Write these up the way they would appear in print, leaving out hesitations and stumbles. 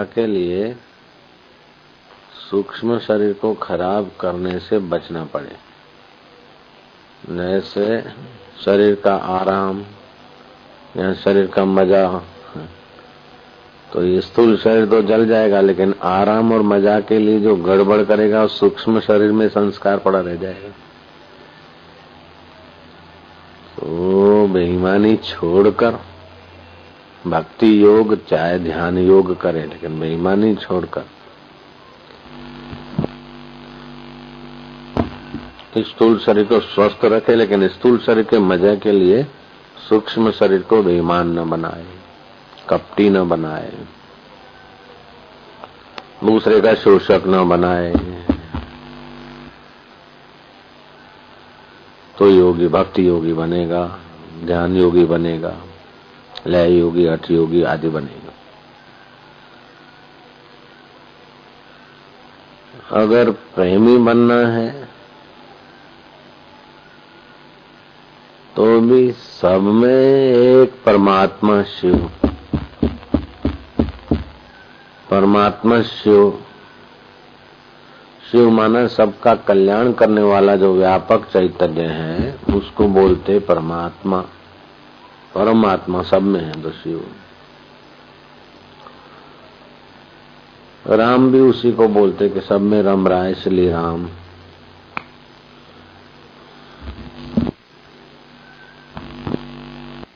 के लिए सूक्ष्म शरीर को खराब करने से बचना पड़े। जैसे शरीर का आराम या शरीर का मजा, तो ये स्थूल शरीर तो जल जाएगा, लेकिन आराम और मजा के लिए जो गड़बड़ करेगा उस सूक्ष्म शरीर में संस्कार पड़ा रह जाएगा। तो बेईमानी छोड़कर भक्ति योग चाहे ध्यान योग करे, लेकिन बेईमानी छोड़कर स्थूल शरीर को स्वस्थ रखे, लेकिन स्थूल शरीर के मजे के लिए सूक्ष्म शरीर को बेईमान न बनाए, कपटी न बनाए, दूसरे का शोषक न बनाए। तो योगी भक्ति योगी बनेगा, ध्यान योगी बनेगा, लय योगी, हठ योगी आदि बनेगा। अगर प्रेमी बनना है तो भी सब में एक परमात्मा शिव, परमात्मा शिव, शिव माना सबका कल्याण करने वाला जो व्यापक चैतन्य है उसको बोलते परमात्मा। परमात्मा सब में है तो शिव। राम भी उसी को बोलते कि सब में रम रहा है, इसलिए राम।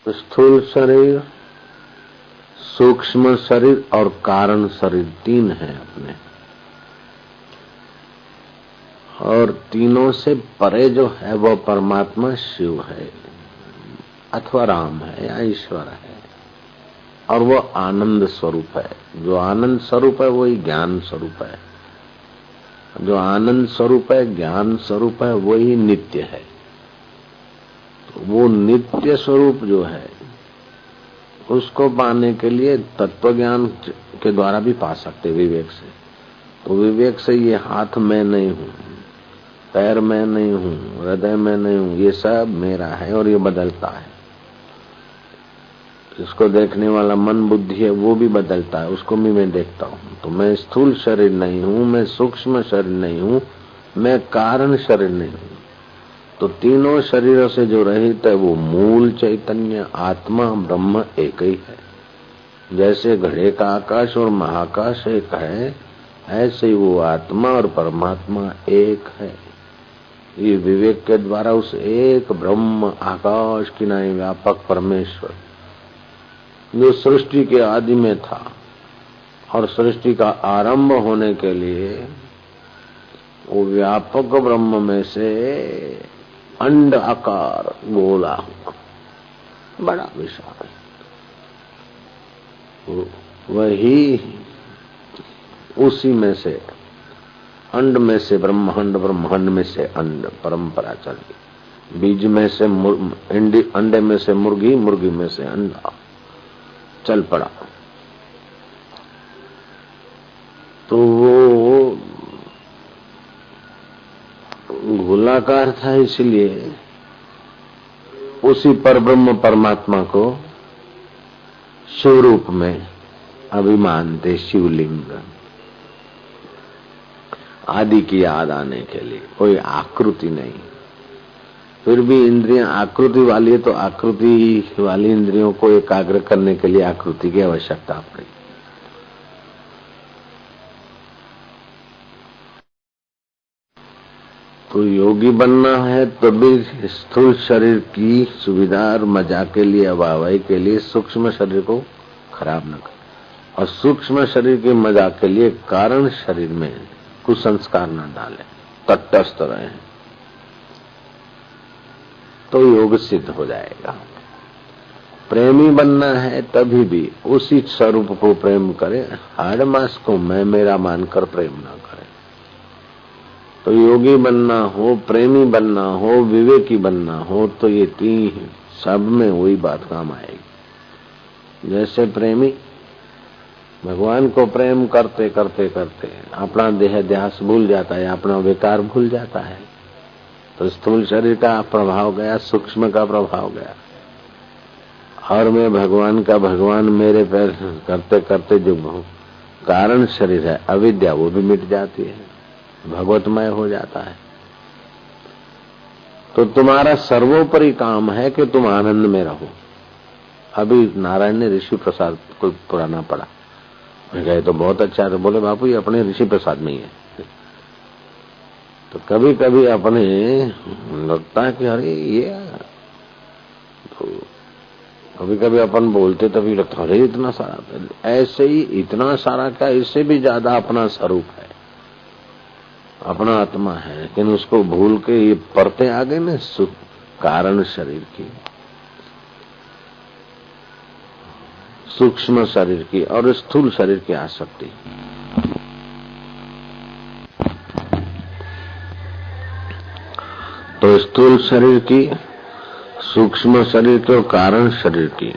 स्थूल शरीर, सूक्ष्म शरीर और कारण शरीर तीन है अपने, और तीनों से परे जो है वो परमात्मा शिव है अथवा राम है या ईश्वर है, और वो आनंद स्वरूप है। जो आनंद स्वरूप है वही ज्ञान स्वरूप है, जो आनंद स्वरूप है, ज्ञान स्वरूप है, वही नित्य है। वो नित्य स्वरूप जो है उसको पाने के लिए तत्व ज्ञान के द्वारा भी पा सकते विवेक से। तो विवेक से ये हाथ में नहीं हूँ, पैर में नहीं हूँ, हृदय में नहीं हूँ, ये सब मेरा है और ये बदलता है। इसको देखने वाला मन बुद्धि है वो भी बदलता है, उसको भी मैं देखता हूँ। तो मैं स्थूल शरीर नहीं हूँ, मैं सूक्ष्म शरीर नहीं हूँ, मैं कारण शरीर नहीं हूँ। तो तीनों शरीरों से जो रहित है वो मूल चैतन्य आत्मा ब्रह्म एक ही है। जैसे घड़े का आकाश और महाकाश एक है, ऐसे ही वो आत्मा और परमात्मा एक है। ये विवेक के द्वारा उस एक ब्रह्म आकाश की नाई व्यापक परमेश्वर जो सृष्टि के आदि में था और सृष्टि का आरंभ होने के लिए वो व्यापक ब्रह्म में से अंड आकार गोला बड़ा विशाल, वही उसी में से अंड में से ब्रह्मांड, ब्रह्मांड में से अंड परंपरा चली। बीज में से अंडे में से मुर्गी, मुर्गी में से अंडा चल पड़ा। तो वो गोलाकार था, इसलिए उसी परब्रह्म परमात्मा को शिव रूप में अभिमान थे, शिवलिंग आदि की याद आने के लिए। कोई आकृति नहीं, फिर भी इंद्रियां आकृति वाली है तो आकृति वाली इंद्रियों को एकाग्र करने के लिए आकृति की आवश्यकता पड़ी। तो योगी बनना है तो भी स्थूल शरीर की सुविधा और मजा के लिए, अभावाई के लिए सूक्ष्म शरीर को खराब न करे, और सूक्ष्म शरीर के मजा के लिए कारण शरीर में कुसंस्कार न डाले, तटस्थ रहे, तो योग सिद्ध हो जाएगा। प्रेमी बनना है तभी भी उसी स्वरूप को प्रेम करे, हाड़ मास को मैं मेरा मानकर प्रेम न करे। तो योगी बनना हो, प्रेमी बनना हो, विवेकी बनना हो, तो ये तीन सब में वही बात काम आएगी। जैसे प्रेमी भगवान को प्रेम करते करते करते अपना देह ध्यास भूल जाता है, अपना विकार भूल जाता है, तो स्थूल शरीर का प्रभाव गया, सूक्ष्म का प्रभाव गया, और मैं भगवान का भगवान मेरे पैर करते करते जो कारण शरीर है, अविद्या वो भी मिट जाती है, भगवतमय हो जाता है। तो तुम्हारा सर्वोपरि काम है कि तुम आनंद में रहो। अभी नारायण ने ऋषि प्रसाद कोई पुराना पढ़ा, मैं कहे तो बहुत अच्छा है, तो बोले बापू ये अपने ऋषि प्रसाद में ही है। तो कभी कभी अपने लगता है कि अरे ये, तो कभी कभी अपन बोलते तभी लगता अरे इतना सारा, ऐसे ही इतना सारा क्या, इससे भी ज्यादा अपना स्वरूप है, अपना आत्मा है, लेकिन उसको भूल के ये परतें आ गए ना सुख कारण शरीर की, सूक्ष्म शरीर की और स्थूल शरीर की आसक्ति। तो स्थूल शरीर की, सूक्ष्म शरीर की और कारण शरीर की।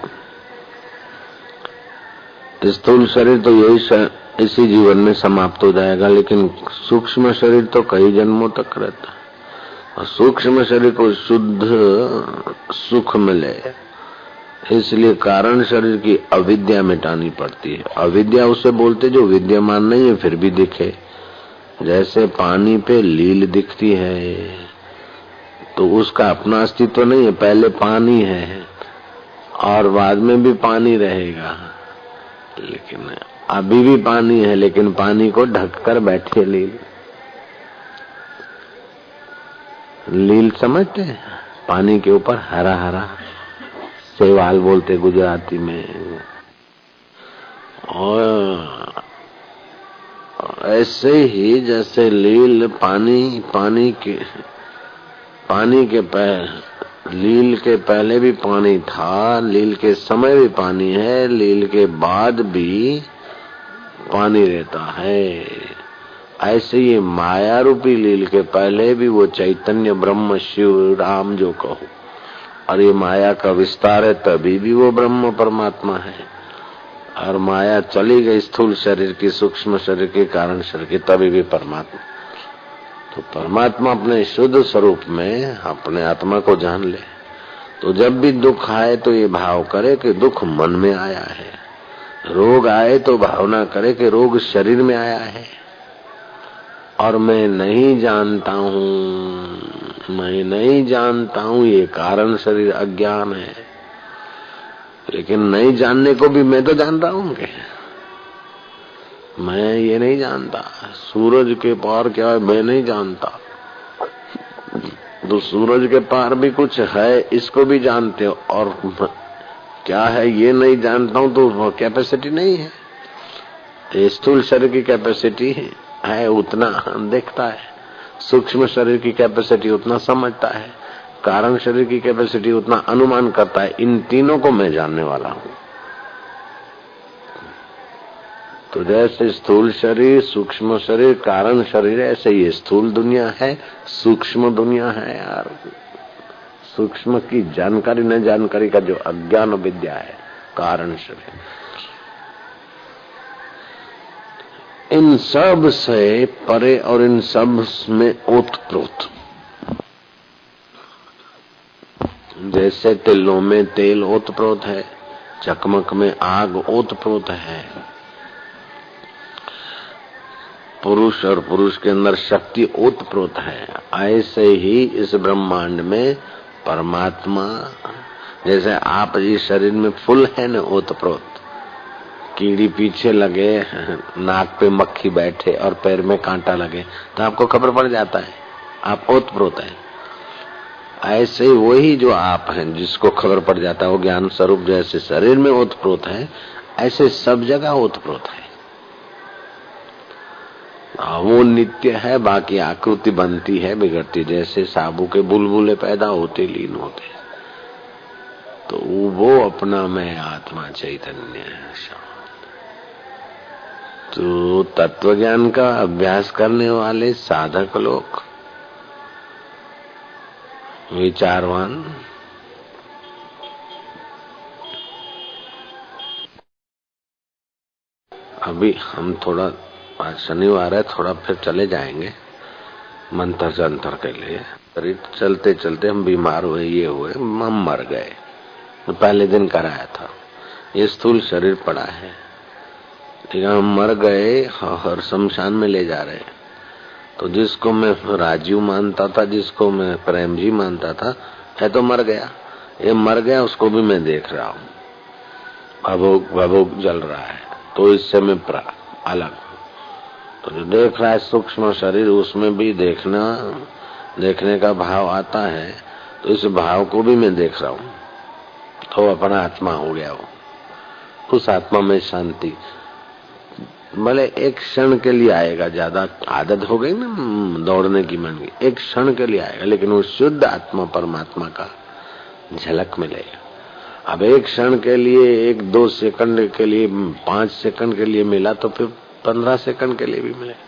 स्थूल शरीर तो यही इसी जीवन में समाप्त हो जाएगा, लेकिन सूक्ष्म शरीर तो कई जन्मों तक रहता है। और सूक्ष्म शरीर को शुद्ध सुख मिले, इसलिए कारण शरीर की अविद्या मिटानी पड़ती है। अविद्या उसे बोलते जो विद्यमान नहीं है फिर भी दिखे। जैसे पानी पे लील दिखती है तो उसका अपना अस्तित्व नहीं है, पहले पानी है और बाद में भी पानी रहेगा, लेकिन अभी भी पानी है, लेकिन पानी को ढककर बैठे लील। लील समझते हैं? पानी के ऊपर हरा हरा सेवाल बोलते गुजराती में। और ऐसे ही जैसे लील लील के पहले भी पानी था, लील के समय भी पानी है, लील के बाद भी पानी रहता है। ऐसे ही माया रूपी लील के पहले भी वो चैतन्य ब्रह्म शिव राम जो कहो, और ये माया का विस्तार है तभी भी वो ब्रह्म परमात्मा है। और माया चली गई स्थूल शरीर की, सूक्ष्म शरीर की, कारण शरीर की, तभी भी परमात्मा। तो परमात्मा अपने शुद्ध स्वरूप में अपने आत्मा को जान ले। तो जब भी दुख आए तो ये भाव करे कि दुख मन में आया है, रोग आए तो भावना करे कि रोग शरीर में आया है। और मैं नहीं जानता हूँ ये कारण शरीर अज्ञान है, लेकिन नहीं जानने को भी मैं तो जान रहा हूँ कि मैं ये नहीं जानता। सूरज के पार क्या है मैं नहीं जानता, तो सूरज के पार भी कुछ है इसको भी जानते हो, और क्या है ये नहीं जानता हूँ, तो कैपेसिटी नहीं है। स्थूल शरीर की कैपेसिटी है उतना देखता है, सूक्ष्म शरीर की कैपेसिटी उतना समझता है, कारण शरीर की कैपेसिटी उतना अनुमान करता है। इन तीनों को मैं जानने वाला हूँ। तो जैसे स्थूल शरीर, सूक्ष्म शरीर, कारण शरीर, ऐसे ये स्थूल दुनिया है, सूक्ष्म दुनिया है यार। सूक्ष्म की जानकारी न जानकारी का जो अज्ञान विद्या है, कारण शरीर। इन सब से परे और इन सब में ओतप्रोत, जैसे तिलों में तेल ओतप्रोत है, चकमक में आग ओतप्रोत है, पुरुष और पुरुष के अंदर शक्ति ओतप्रोत है, ऐसे ही इस ब्रह्मांड में परमात्मा, जैसे आप इस शरीर में फुल है न ओतप्रोत, कीड़ी पीछे लगे, नाक पे मक्खी बैठे और पैर में कांटा लगे तो आपको खबर पड़ जाता है आप ओतप्रोत है। ऐसे ही वही जो आप हैं जिसको खबर पड़ जाता है वो ज्ञान स्वरूप जैसे शरीर में ओतप्रोत है, ऐसे सब जगह ओतप्रोत है। वो नित्य है, बाकी आकृति बनती है, बिगड़ती, जैसे साबु के बुलबुले पैदा होते लीन होते, तो वो अपना मैं आत्मा चैतन्य है। तो तत्व ज्ञान का अभ्यास करने वाले साधक लोग, विचारवान, अभी हम थोड़ा, आज शनिवार है, थोड़ा फिर चले जाएंगे मंत्र जंतर के लिए। चलते चलते हम बीमार हुए, ये हुए, हम मर गए। पहले दिन कराया था, ये स्थूल शरीर पड़ा है, ठीक है, हम मर गए और शमशान में ले जा रहे, तो जिसको मैं राजीव मानता था, जिसको मैं प्रेम जी मानता था, है तो मर गया। ये मर गया, उसको भी मैं देख रहा हूँ, भभूक भभूक जल रहा है, तो इससे मैं अलग। तो जो देख रहा है सूक्ष्म शरीर, उसमें भी देखने का भाव आता है, तो इस भाव को भी मैं देख रहा हूँ, तो अपना आत्मा हो गया वो। उस आत्मा में शांति भले एक क्षण के लिए आएगा, ज्यादा आदत हो गई ना दौड़ने की मन की, एक क्षण के लिए आएगा, लेकिन वो शुद्ध आत्मा परमात्मा का झलक मिलेगा। अब एक क्षण के लिए, 1-2 सेकंड के लिए, 5 सेकंड के लिए मिला, तो फिर 15 सेकंड के लिए भी मिलेगा,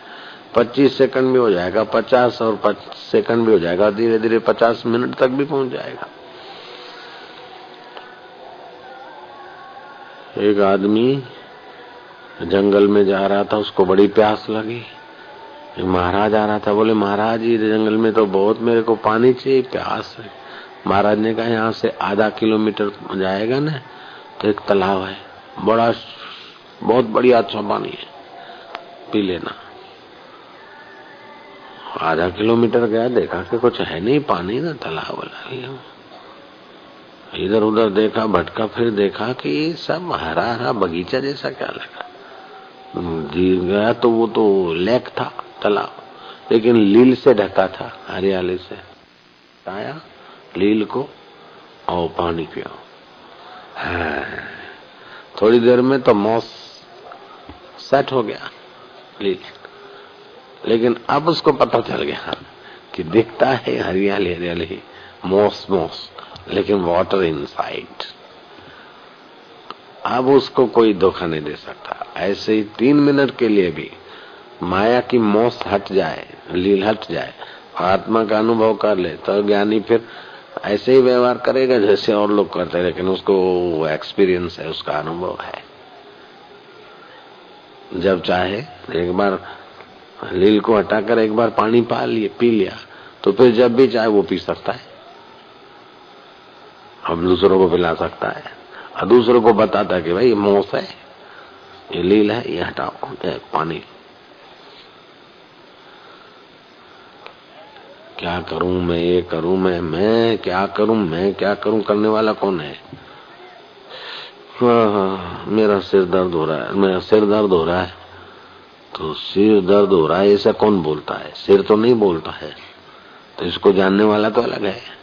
25 सेकंड भी हो जाएगा, 50 और 5 सेकंड भी हो जाएगा, धीरे धीरे 50 मिनट तक भी पहुंच जाएगा। एक आदमी जंगल में जा रहा था, उसको बड़ी प्यास लगी। महाराज आ रहा था, बोले महाराज जी जंगल में तो बहुत मेरे को पानी चाहिए, प्यास है। महाराज ने कहा यहाँ से आधा किलोमीटर जाएगा ना, तो एक तालाब है, बहुत बढ़िया अच्छा पानी है, पी लेना। आधा किलोमीटर गया, देखा कि कुछ है नहीं पानी ना, तालाब वाला। इधर उधर देखा, भटका, फिर देखा कि सब हरा हरा बगीचा जैसा क्या लगा। गया तो वो तो लेक था, तालाब, लेकिन लील से ढका था, हरियाली से। आया लील को और पानी पिया। थोड़ी देर में तो मॉस सेट हो गया लील, लेकिन अब उसको पता चल गया कि दिखता है हरियाली हरियाली, मॉस, लेकिन वाटर इनसाइड। अब उसको कोई धोखा नहीं दे सकता। ऐसे ही 3 मिनट के लिए भी माया की मौस हट जाए, लील हट जाए, आत्मा का अनुभव कर ले, तो ज्ञानी फिर ऐसे ही व्यवहार करेगा जैसे और लोग करते हैं, लेकिन उसको एक्सपीरियंस है, उसका अनुभव है। जब चाहे एक बार लील को हटाकर एक बार पानी पी लिया, तो फिर जब भी चाहे वो पी सकता है, हम दूसरों को पिला सकता है, और दूसरों को बताता है कि भाई ये मौस है, ये लील है, ये हटाओ, ये पानी। क्या करूं मैं, ये करूं मैं क्या करूं, मैं क्या करूं, करने वाला कौन है? मेरा सिर दर्द हो रहा है, मेरा सिर दर्द हो रहा है, तो सिर दर्द हो रहा है ऐसा कौन बोलता है? सिर तो नहीं बोलता है, तो इसको जानने वाला तो अलग है।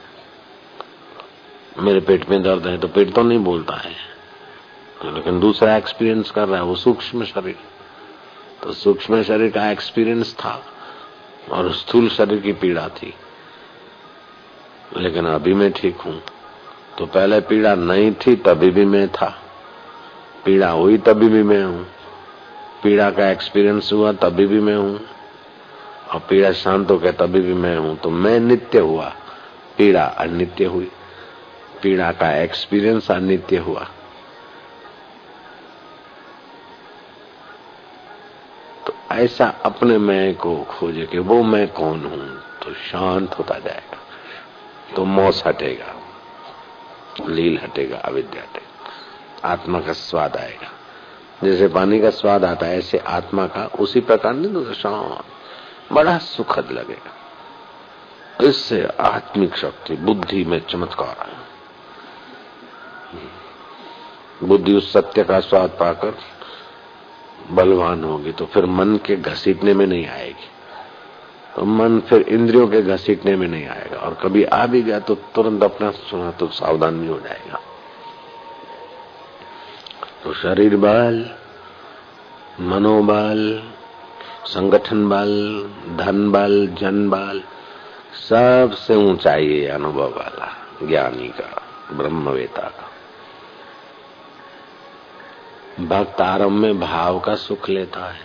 मेरे पेट में दर्द है तो पेट तो नहीं बोलता है, तो लेकिन दूसरा एक्सपीरियंस कर रहा है, वो सूक्ष्म शरीर। तो सूक्ष्म शरीर का एक्सपीरियंस था और स्थूल शरीर की पीड़ा थी, लेकिन अभी मैं ठीक हूं। तो पहले पीड़ा नहीं थी तभी भी मैं था, पीड़ा हुई तभी भी मैं हूं, पीड़ा का एक्सपीरियंस हुआ तभी भी मैं हूं, और पीड़ा शांत हो गया तभी भी मैं हूं। तो मैं नित्य हुआ, पीड़ा अनित्य हुई, पीड़ा का एक्सपीरियंस अनित्य हुआ। तो ऐसा अपने मैं को खोजे कि वो मैं कौन हूं, तो शांत होता जाएगा, तो मौस हटेगा, लील हटेगा, अविद्या हटेगा, आत्मा का स्वाद आएगा। जैसे पानी का स्वाद आता है, ऐसे आत्मा का उसी प्रकार नहीं, शांत, बड़ा सुखद लगेगा। इससे आत्मिक शक्ति, बुद्धि में चमत्कार है। बुद्धि उस सत्य का स्वाद पाकर बलवान होगी, तो फिर मन के घसीटने में नहीं आएगी, तो मन फिर इंद्रियों के घसीटने में नहीं आएगा, और कभी आ भी गया तो तुरंत अपना सुना तो सावधान भी हो जाएगा। तो शरीर बल, मनोबल, संगठन बल, धन बल, जन बल, सबसे ऊंचाई है अनुभव वाला ज्ञानी का, ब्रह्मवेता का। भक्त आरंभ में भाव का सुख लेता है,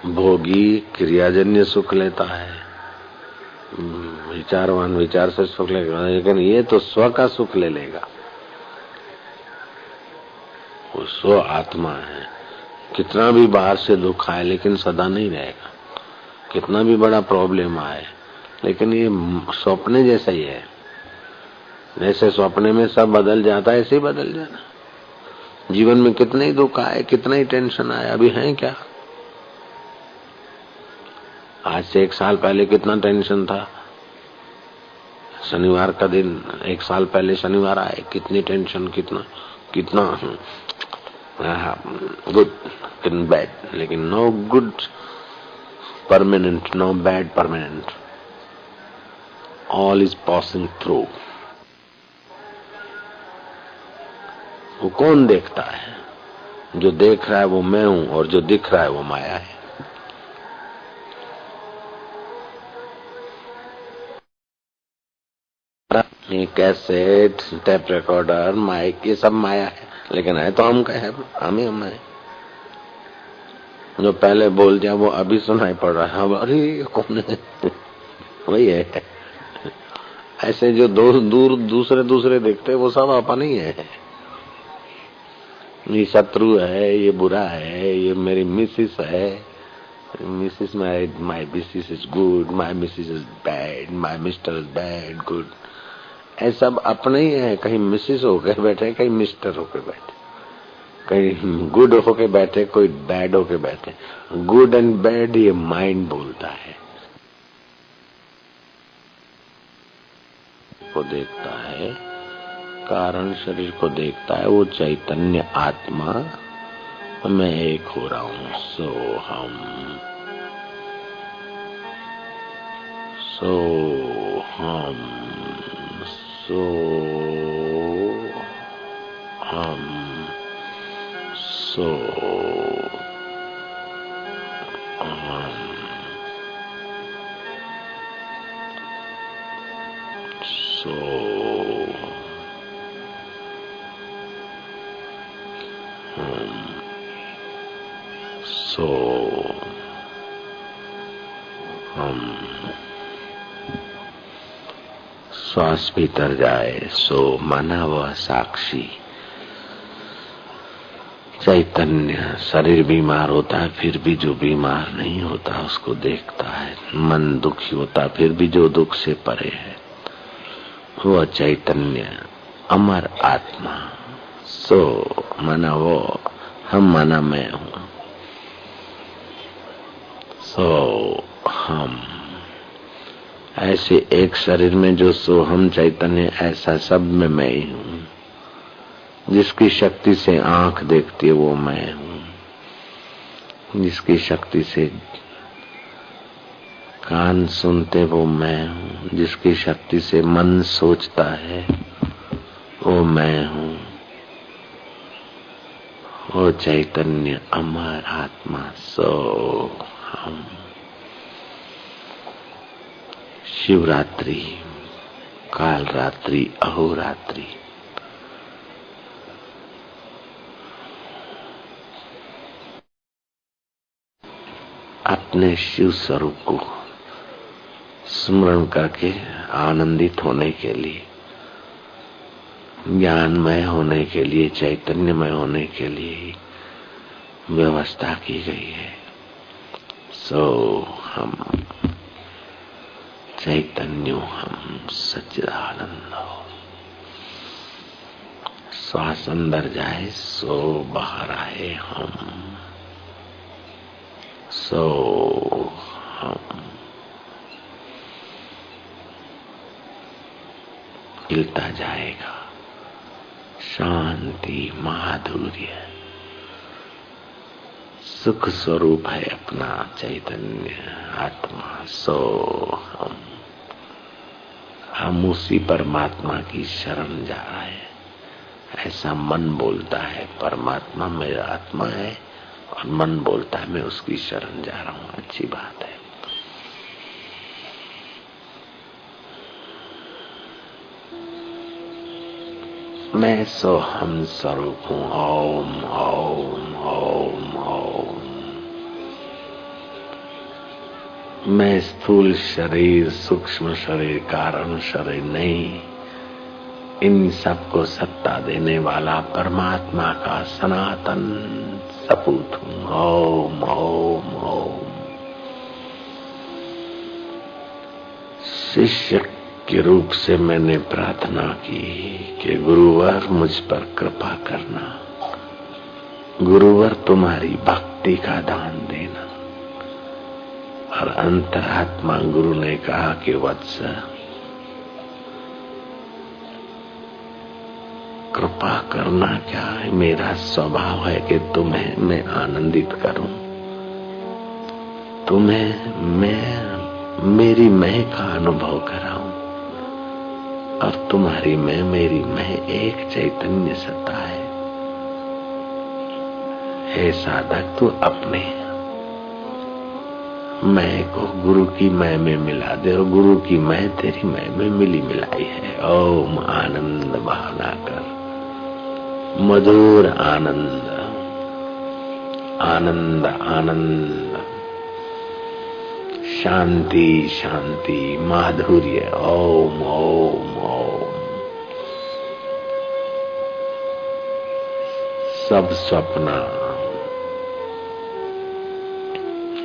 भोगी क्रियाजन्य सुख लेता है, विचारवान विचार से सुख लेगा, लेकिन ये तो स्व का सुख ले लेगा। वो स्व आत्मा है, कितना भी बाहर से दुख आए लेकिन सदा नहीं रहेगा, कितना भी बड़ा प्रॉब्लम आए, लेकिन ये सपने जैसा ही है। जैसे सपने में सब बदल जाता है, ऐसे ही बदल जाना। जीवन में कितने ही दुख आए, कितना ही टेंशन आए, अभी हैं क्या? आज से 1 साल पहले कितना टेंशन था। शनिवार का दिन 1 साल पहले शनिवार आए, कितनी टेंशन, कितना गुड इन बैड, लेकिन no good permanent, no bad permanent, all is passing through. वो कौन देखता है? जो देख रहा है वो मैं हूं, और जो दिख रहा है वो माया है। ये कैसेट, टेप रिकॉर्डर, माइक, ये सब माया है, लेकिन है तो हम कहे, हम है। जो पहले बोल दिया वो अभी सुनाई पड़ रहा है, अरे ये कौन है? वही है। ऐसे जो दूसरे देखते वो सब अपन ही है। ये शत्रु है, ये बुरा है, ये मेरी मिसिस है, Mrs my Mrs is good, my Mrs is bad, my mister is bad, good. ऐसा सब अपने ही है। कहीं मिसिस होकर बैठे, कहीं मिस्टर होकर बैठे, कहीं गुड होके बैठे, कोई बैड होके बैठे। गुड एंड बैड ये माइंड बोलता है, को देखता है, कारण शरीर को देखता है। वो चैतन्य आत्मा, मैं एक हो रहा हूं। सो हम श्वास भीतर जाए सो माना वह साक्षी चैतन्य। शरीर बीमार होता है फिर भी जो बीमार नहीं होता उसको देखता है। मन दुखी होता फिर भी जो दुख से परे है वह चैतन्य अमर आत्मा। सो माना वो, हम माना मैं हूँ। सो हम, ऐसे एक शरीर में जो सोहम चैतन्य, ऐसा सब में मैं ही हूँ। जिसकी शक्ति से आंख देखती है वो मैं हूँ। जिसकी शक्ति से कान सुनते वो मैं हूँ। जिसकी शक्ति से मन सोचता है वो मैं हूँ। वो चैतन्य अमर आत्मा सो हम। शिवरात्रि, काल रात्रि, अहोरात्रि, अपने शिव स्वरूप को स्मरण करके आनंदित होने के लिए, ज्ञानमय होने के लिए, चैतन्यमय होने के लिए व्यवस्था की गई है। सो हम चैतन्य, हम सच्चिदानंद हो। श्वास अंदर जाए सो बाहर आए हम। सो हम हिलता जाएगा। शांति, माधुर्य, सुख स्वरूप है अपना चैतन्य आत्मा। सो हम उसी परमात्मा की शरण जा रहे हैं। ऐसा मन बोलता है, परमात्मा मेरा आत्मा है, और मन बोलता है मैं उसकी शरण जा रहा हूँ। अच्छी बात है। मैं सोहम स्वरूप हूँ। ओम ओम ओम ओम। मैं स्थूल शरीर, सूक्ष्म शरीर, कारण शरीर नहीं, इन सबको सत्ता देने वाला परमात्मा का सनातन सपूत हूँ। ओम ओम ओम। शिष्य के रूप से मैंने प्रार्थना की कि गुरुवर मुझ पर कृपा करना। गुरुवर तुम्हारी भक्ति का दान देना। और अंतरात्मा गुरु ने कहा कि वत्स, कृपा करना क्या है, मेरा स्वभाव है कि तुम्हें मैं आनंदित करूं, तुम्हें मैं मेरी मैं का अनुभव कराऊं, और तुम्हारी मैं मेरी मैं एक चैतन्य सत्ता है। हे साधक, तू अपने मैं को गुरु की मैं में मिला दे, और गुरु की मैं तेरी मैं में मिली मिलाई है। ओम आनंद भावना कर, मधुर आनंद, आनंद आनंद, शांति शांति, माधुर्य। ओम ओम ओम। सब स्वप्न,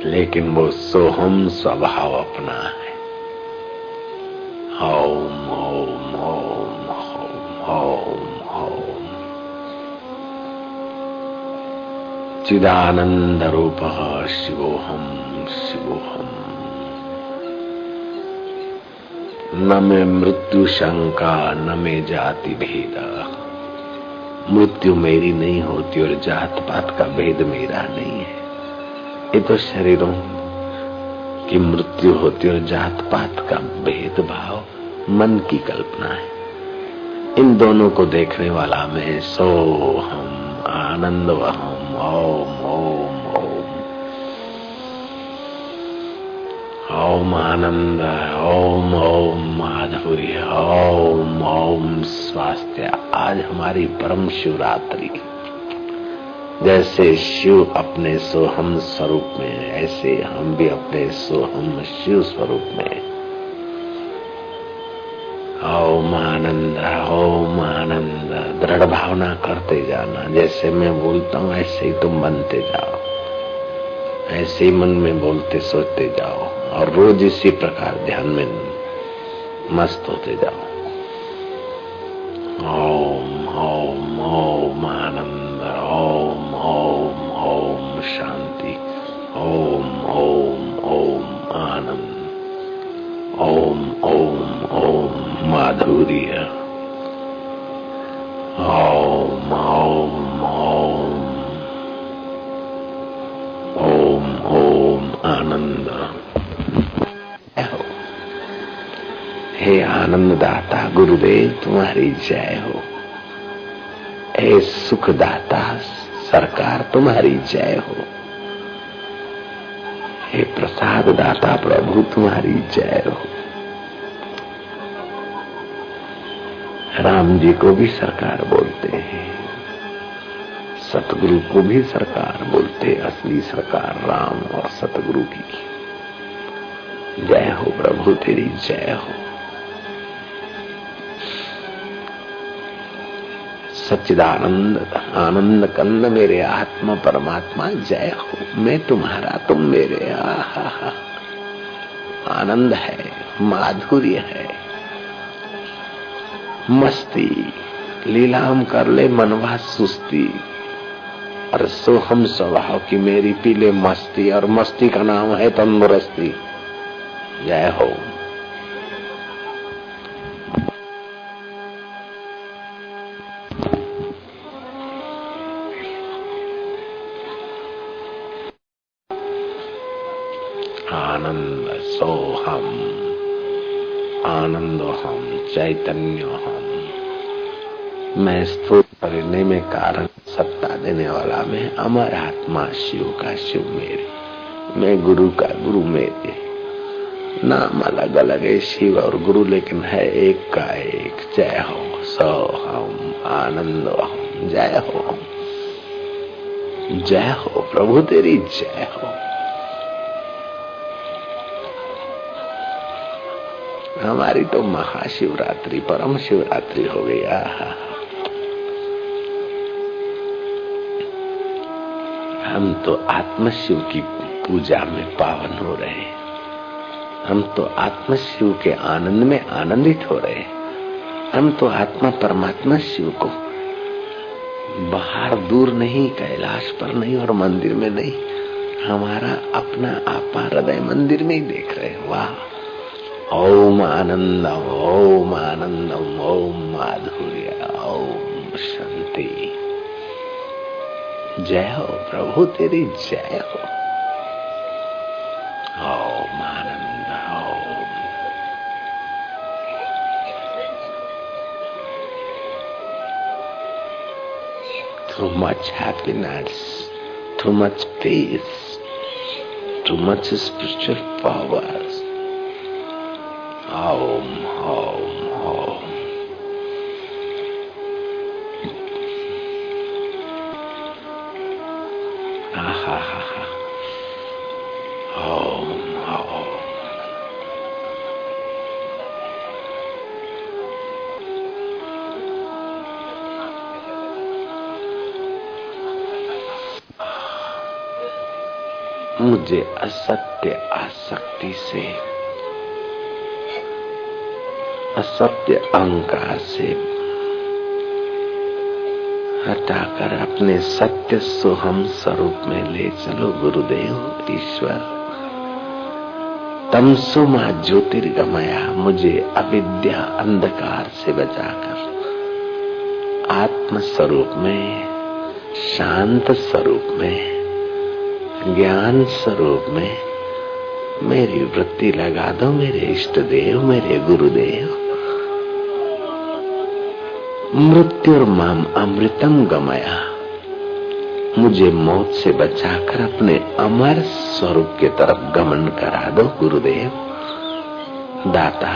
लेकिन वो सोहम स्वभाव अपना है। ओम ओम ओम ओम ओम ओम। चिदानंद रूपः शिवोहम शिवोहम। न में मृत्यु शंका न में जाति भेद। मृत्यु मेरी नहीं होती और जात पात का भेद मेरा नहीं है। ये तो शरीरों की मृत्यु होती और जात पात का भेदभाव मन की कल्पना है। इन दोनों को देखने वाला मैं सोहम आनंद वहम। ओम ओम ओम। ओम आनंद, ओम ओम माधुर्य, ओम ओम स्वास्थ्य। आज हमारी परम शिवरात्रि। जैसे शिव अपने सोहम स्वरूप में, ऐसे हम भी अपने सोहम शिव स्वरूप में। ओम आनंद, ओम आनंद। दृढ़ भावना करते जाना, जैसे मैं बोलता हूँ ऐसे ही तुम बनते जाओ, ऐसे ही मन में बोलते सोचते जाओ, और रोज इसी प्रकार ध्यान में मस्त होते जाओ। ओम ओम ओम आनंद, ओम ओम ओम शांति, ओम ओम ओम आनंद, ओम ओम ओम माधुर्य, ओम ओम ओम ओम ओम आनंद। हे आनंददाता गुरुदेव, तुम्हारी जय हो। हे सुखदाता सरकार, तुम्हारी जय हो। हे प्रसाद दाता प्रभु, तुम्हारी जय हो। राम जी को भी सरकार बोलते हैं, सतगुरु को भी सरकार बोलते। असली सरकार राम और सतगुरु की जय हो। प्रभु तेरी जय हो। सच्चिदानंद आनंद कंद मेरे आत्मा परमात्मा जय हो। मैं तुम्हारा, तुम मेरे। आहा, आनंद है, माधुर्य है, मस्ती। लीला हम कर ले मनवा सुस्ती, और सोहम स्वभाव की मेरी पीले मस्ती, और मस्ती का नाम है तंदुरुस्ती। जय हो। आनंद सोहम, आनंद हम, चैतन्य हम। मैं स्थूल करने में कारण, सत्ता देने वाला मैं, अमर आत्मा शिव का शिव मेरे, मैं गुरु का गुरु मेरे। नाम अलग अलग है शिव और गुरु, लेकिन है एक का एक। जय हो। सोहम आनंद हम। जय हो, जय हो प्रभु तेरी जय हो। हमारी तो महाशिवरात्रि, परम शिवरात्रि हो गई। हम तो आत्मशिव की पूजा में पावन हो रहे, हम तो आत्मशिव के आनंद में आनंदित हो रहे। हम तो आत्मा परमात्मा शिव को बाहर दूर नहीं, कैलाश पर नहीं और मंदिर में नहीं, हमारा अपना आपा हृदय मंदिर में ही देख रहे। वाह। ओम आनंदम, ओम आनंदम, ओम माधुर्य, ओम शांति। जय हो प्रभु, तेरी जय हो। ओम आनंद, ओम। Too much happiness, too much peace, too much spiritual powers. Om, Om, Om. Ha ha ha. Om, Om. मुझे असत्य आसक्ति से, असत्य अहंकार से हटाकर अपने सत्य सोहम स्वरूप में ले चलो गुरुदेव ईश्वर। तमसो मा ज्योतिर्गमया, मुझे अविद्या अंधकार से बचाकर आत्म स्वरूप में, शांत स्वरूप में, ज्ञान स्वरूप में मेरी वृत्ति लगा दो मेरे इष्ट देव, मेरे गुरुदेव। मृत्युर्माम अमृतम गमया, मुझे मौत से बचाकर अपने अमर स्वरूप के तरफ गमन करा दो गुरुदेव। दाता,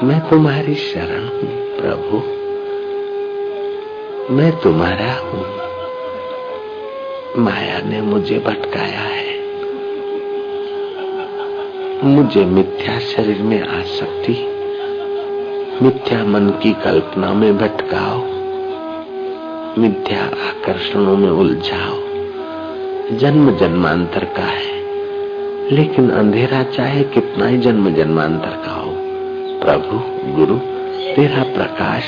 मैं तुम्हारी शरण हूँ प्रभु, मैं तुम्हारा हूँ। माया ने मुझे भटकाया है, मुझे मिथ्या शरीर में आसक्ति, मिथ्या मन की कल्पना में भटकाओ, मिथ्या आकर्षणों में उलझाओ। जन्म जन्मांतर का है, लेकिन अंधेरा चाहे कितना ही जन्म जन्मांतर का हो, प्रभु गुरु तेरा प्रकाश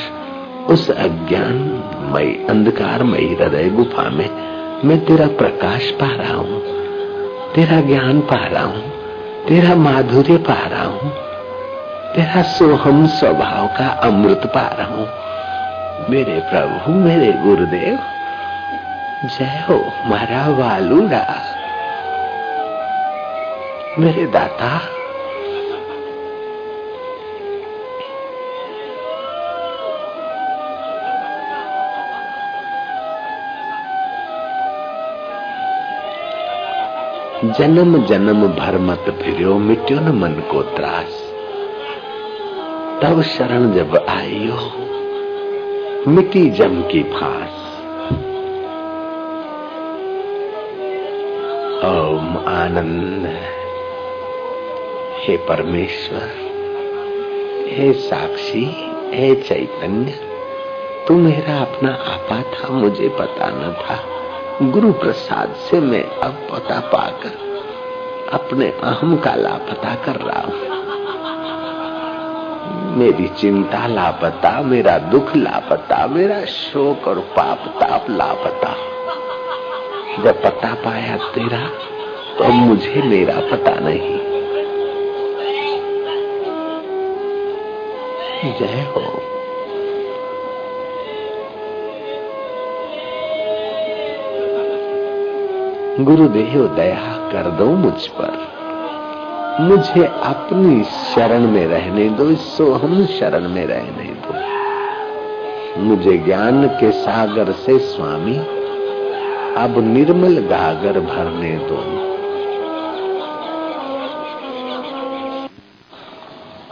उस अज्ञानमयी अंधकारमयी हृदय गुफा में मैं तेरा प्रकाश पा रहा हूँ, तेरा ज्ञान पा रहा हूँ, तेरा माधुर्य पा रहा हूँ, तेरा सोहम स्वभाव का अमृत पा रहा हूँ। मेरे प्रभु, मेरे गुरुदेव, जय हो मारा वालूड़ा, मेरे दाता। जन्म जन्म भर मत फिरो, मिट्यो न मन को त्रास। तब शरण जब आइयो, मिटी जम की फांस। ओम आनंद। हे परमेश्वर, हे साक्षी, हे चैतन्य, तू मेरा अपना आपा था, मुझे पता न था। गुरु प्रसाद से मैं अब पता पाकर अपने अहम का लापता कर रहा हूँ। मेरी चिंता लापता, मेरा दुख लापता, मेरा शोक और पाप ताप लापता। जब पता पाया तेरा, तो अब मुझे मेरा पता नहीं। जय हो। गुरुदेव दया कर दो मुझ पर, मुझे अपनी शरण में रहने दो, इस सोहम शरण में रहने दो। मुझे ज्ञान के सागर से स्वामी अब निर्मल गागर भरने दो।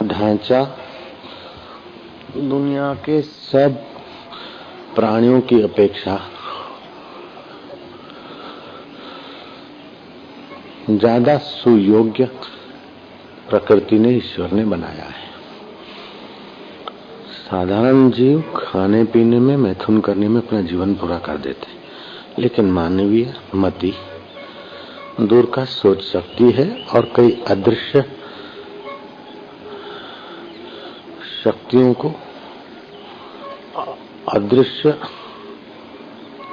ढांचा दुनिया के सब प्राणियों की अपेक्षा ज्यादा सुयोग्य प्रकृति ने, ईश्वर ने बनाया है। साधारण जीव खाने पीने में, मैथुन करने में अपना जीवन पूरा कर देते, लेकिन मानवीय मति दूर का सोच सकती है और कई अदृश्य शक्तियों को अदृश्य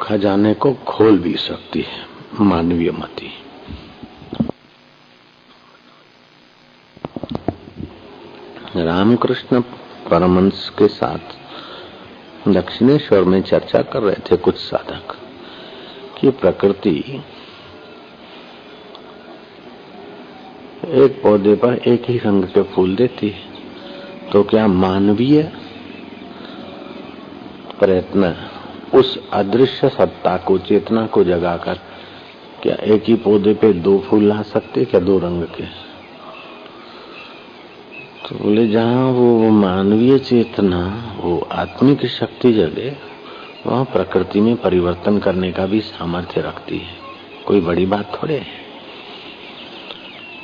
खजाने को खोल भी सकती है मानवीय मति। रामकृष्ण परमहंस के साथ दक्षिणेश्वर में चर्चा कर रहे थे कुछ साधक कि प्रकृति एक पौधे पर एक ही रंग के फूल देती है, तो क्या मानवीय प्रयत्न उस अदृश्य सत्ता को, चेतना को जगाकर क्या एक ही पौधे पे दो फूल ला सकते, क्या दो रंग के? तो बोले जहाँ वो मानवीय चेतना, वो आत्मिक शक्ति जगे, वहाँ प्रकृति में परिवर्तन करने का भी सामर्थ्य रखती है। कोई बड़ी बात थोड़े है।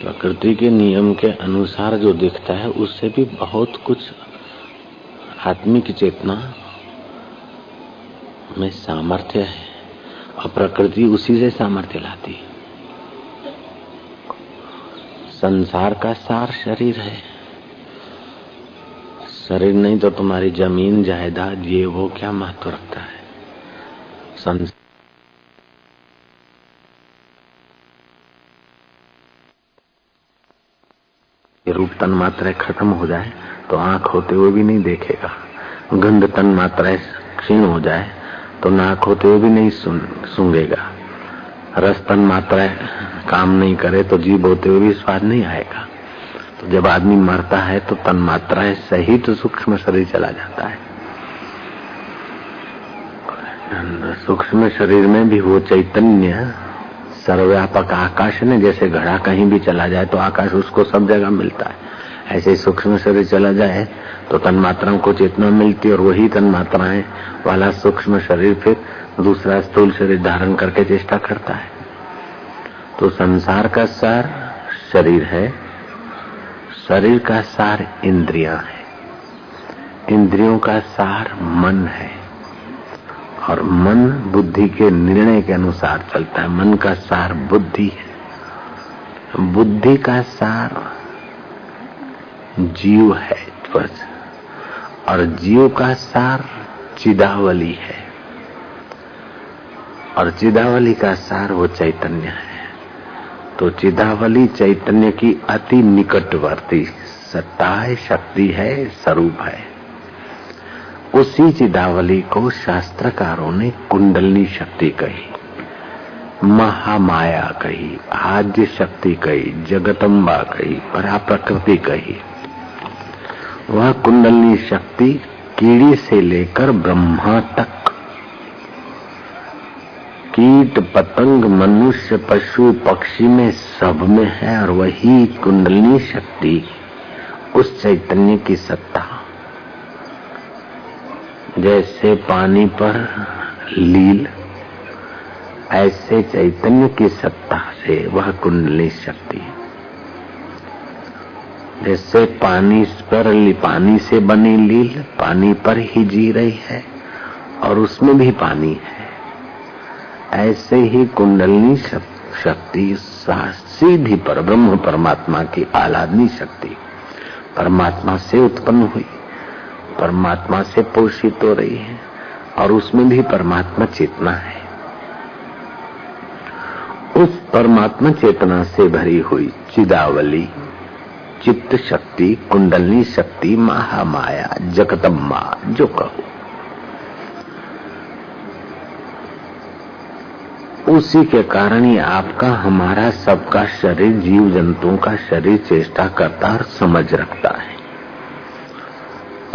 प्रकृति के नियम के अनुसार जो दिखता है उससे भी बहुत कुछ आत्मिक चेतना में सामर्थ्य है और प्रकृति उसी से सामर्थ्य लाती है। संसार का सार शरीर है। शरीर नहीं तो तुम्हारी जमीन जायदाद ये वो क्या महत्व रखता है? संसार रूप तन मात्राएं खत्म हो जाए तो आंख होते हुए भी नहीं देखेगा। गंध तन मात्राएं क्षीण हो जाए तो नाक होते हुए भी नहीं सूंघेगा। रस तन मात्राएं काम नहीं करे तो जीभ होते हुए भी स्वाद नहीं आएगा। तो जब आदमी मरता है तो तन मात्राएं सहित तो सूक्ष्म शरीर चला जाता है। सूक्ष्म शरीर में भी वो चैतन्य सर्वव्यापक आकाश ने जैसे घड़ा कहीं भी चला जाए तो आकाश उसको सब जगह मिलता है, ऐसे सूक्ष्म शरीर चला जाए तो तन मात्राओं को चेतना मिलती है और वही तन मात्राएं वाला सूक्ष्म शरीर फिर दूसरा स्थूल शरीर धारण करके चेष्टा करता है। तो संसार का सार शरीर है, शरीर का सार इंद्रियां है, इंद्रियों का सार मन है और मन बुद्धि के निर्णय के अनुसार चलता है। मन का सार बुद्धि है, बुद्धि का सार जीव है और जीव का सार चिदावली है और चिदावली का सार वो चैतन्य है। तो चिदावली चैतन्य की अति निकटवर्ती सत्ता है, शक्ति है, स्वरूप है। उसी चिदावली को शास्त्रकारों ने कुंडलनी शक्ति कही, महामाया कही, आद्य शक्ति कही, जगदम्बा कही, पराप्रकृति कही। वह कुंडलनी शक्ति कीड़ी से लेकर ब्रह्मा तक, कीट पतंग मनुष्य पशु पक्षी में सब में है और वही कुंडलनी शक्ति उस चैतन्य की सत्ता। जैसे पानी पर लील, ऐसे चैतन्य की सत्ता से वह कुंडली शक्ति। जैसे पानी से बनी लील पानी पर ही जी रही है और उसमें भी पानी है, ऐसे ही कुंडलनी शक्ति सीधी पर ब्रह्म परमात्मा की आह्लादनी शक्ति परमात्मा से उत्पन्न हुई, परमात्मा से पोषित हो रही है और उसमें भी परमात्मा चेतना है। उस परमात्मा चेतना से भरी हुई चिदावली, चित्त शक्ति, कुंडलनी शक्ति, महामाया, जगदम्बा जो कहो, उसी के कारण ही आपका, हमारा, सबका शरीर, जीव जंतुओं का शरीर चेष्टा करता और समझ रखता है।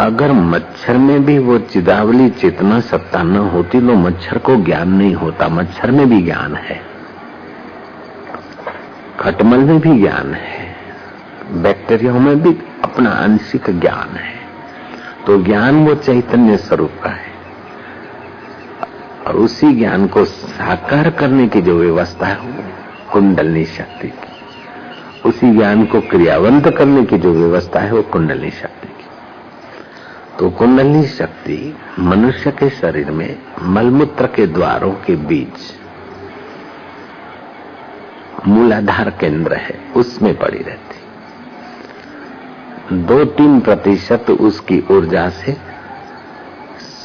अगर मच्छर में भी वो चिदावली चेतना सत्ता न होती तो मच्छर को ज्ञान नहीं होता। मच्छर में भी ज्ञान है, खटमल में भी ज्ञान है, बैक्टीरिया में भी अपना आंशिक ज्ञान है। तो ज्ञान वो चैतन्य स्वरूप का है और उसी ज्ञान को साकार करने की जो व्यवस्था है वो कुंडलनी शक्ति की। उसी ज्ञान को क्रियावंत करने की जो व्यवस्था है वो कुंडलनी शक्ति की। तो कुंडलनी शक्ति मनुष्य के शरीर में मलमूत्र के द्वारों के बीच मूलाधार केंद्र है, उसमें पड़ी रहती। 2-3% उसकी ऊर्जा से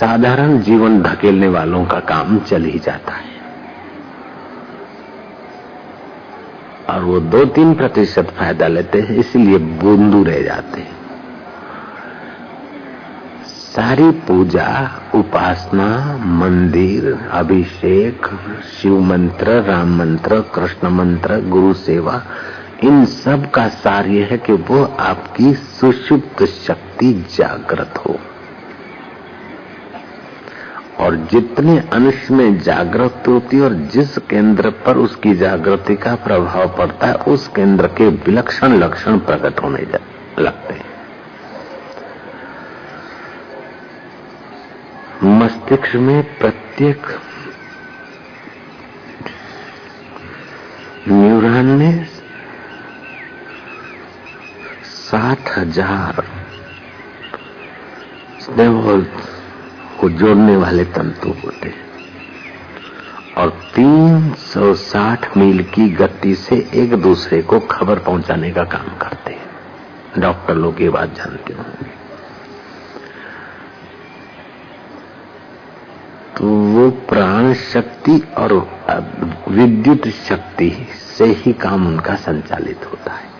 साधारण जीवन ढकेलने वालों का काम चल ही जाता है और वो 2-3% फायदा लेते हैं, इसीलिए बूंदू रह जाते हैं। सारी पूजा, उपासना, मंदिर, अभिषेक, शिव मंत्र, राम मंत्र, कृष्ण मंत्र, गुरु सेवा, इन सब का सार यह है कि वो आपकी सुषुप्त शक्ति जागृत हो और जितने अंश में जागृत होती और जिस केंद्र पर उसकी जागृति का प्रभाव पड़ता है उस केंद्र के विलक्षण लक्षण प्रकट होने लगते हैं। मस्तिष्क में प्रत्येक न्यूरॉन में 60,000 स्नेह को जोड़ने वाले तंतु होते हैं और 360 मील की गति से एक दूसरे को खबर पहुंचाने का काम करते हैं। डॉक्टर लोग ये बात जानते होंगे। तो वो प्राण शक्ति और विद्युत शक्ति से ही काम उनका संचालित होता है।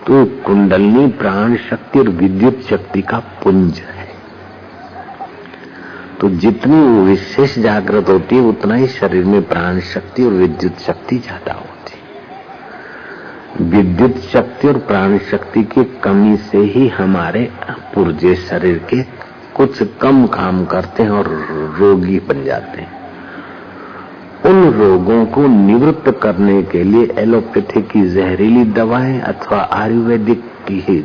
तो कुंडलनी प्राण शक्ति और विद्युत शक्ति का पुंज है। तो जितनी वो विशेष जागृत होती है उतना ही शरीर में प्राण शक्ति और विद्युत शक्ति ज्यादा होती है। विद्युत शक्ति और प्राण शक्ति की कमी से ही हमारे पुर्जे शरीर के कुछ कम काम करते हैं और रोगी बन जाते हैं। उन रोगों को निवृत्त करने के लिए एलोपैथी की जहरीली दवाएं अथवा आयुर्वेदिक की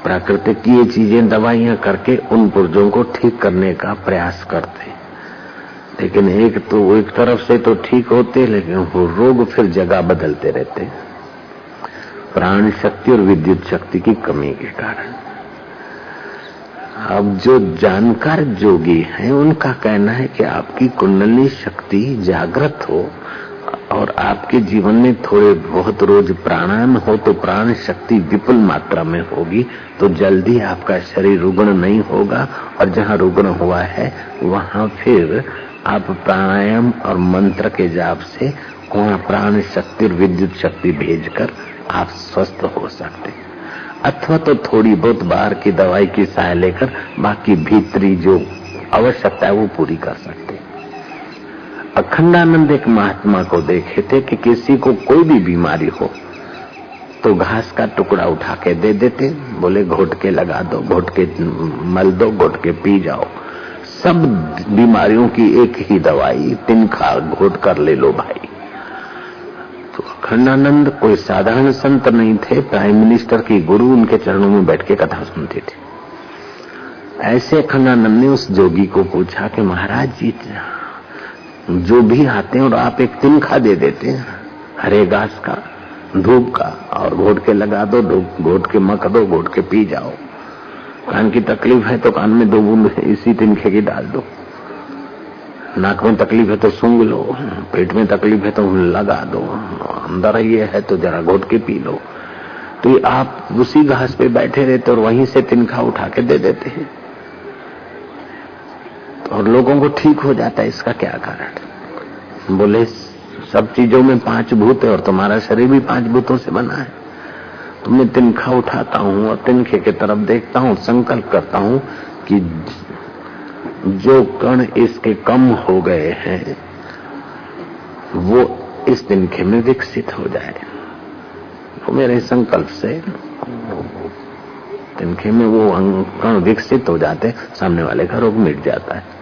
प्राकृतिक की ये चीजें दवाइयां करके उन पुर्जों को ठीक करने का प्रयास करते हैं। लेकिन एक तरफ से तो ठीक होते, लेकिन वो रोग फिर जगह बदलते रहते हैं प्राण शक्ति और विद्युत शक्ति की कमी के कारण। अब जो जानकार जोगी हैं उनका कहना है कि आपकी कुंडली शक्ति जागृत हो और आपके जीवन में थोड़े बहुत रोज प्राणायाम हो तो प्राण शक्ति विपुल मात्रा में होगी, तो जल्दी आपका शरीर रुग्ण नहीं होगा और जहाँ रुग्ण हुआ है वहाँ फिर आप प्राणायाम और मंत्र के जाप से वहाँ प्राण शक्ति और विद्युत शक्ति भेजकर आप स्वस्थ हो सकते हैं। अथवा तो थोड़ी बहुत बाहर की दवाई की सहाय लेकर बाकी भीतरी जो आवश्यकता है वो पूरी कर सकते हैं। अखंडानंद एक महात्मा को देखे थे कि किसी को कोई भी बीमारी हो तो घास का टुकड़ा उठा के दे देते, बोले घोट के लगा दो, घोट के मल दो, घोट के पी जाओ। सब बीमारियों की एक ही दवाई, तिनखा घोट कर ले लो भाई। तो अखंडानंद कोई साधारण संत नहीं थे, प्राइम मिनिस्टर की गुरु उनके चरणों में बैठ के कथा सुनते थे। ऐसे अखंडानंद ने उस जोगी को पूछा कि महाराज जी जो भी आते हैं और आप एक तिनखा दे देते हैं हरे घास का, धूप का, और घोट के लगा दो, घोट के मक दो, घोट के पी जाओ। कान की तकलीफ है तो कान में 2 बूंद इसी तिनखे की डाल दो, नाक में तकलीफ है तो सूंघ लो, पेट में तकलीफ है तो लगा दो, अंदर ये है तो जरा घोट के पी लो। तो आप उसी घास पे बैठे रहते और वहीं से तिनखा उठा के दे देते हैं और लोगों को ठीक हो जाता है। इसका क्या कारण? बोले सब चीजों में 5 भूत है और तुम्हारा शरीर भी 5 भूतों से बना है। तो मैं तिनखा उठाता हूँ और तिनखे की तरफ देखता हूँ, संकल्प करता हूँ कि जो कण इसके कम हो गए हैं वो इस तिनखे में विकसित हो जाए। तो मेरे संकल्प से तिनखे में वो कण विकसित हो जाते, सामने वाले का रोग मिट जाता है।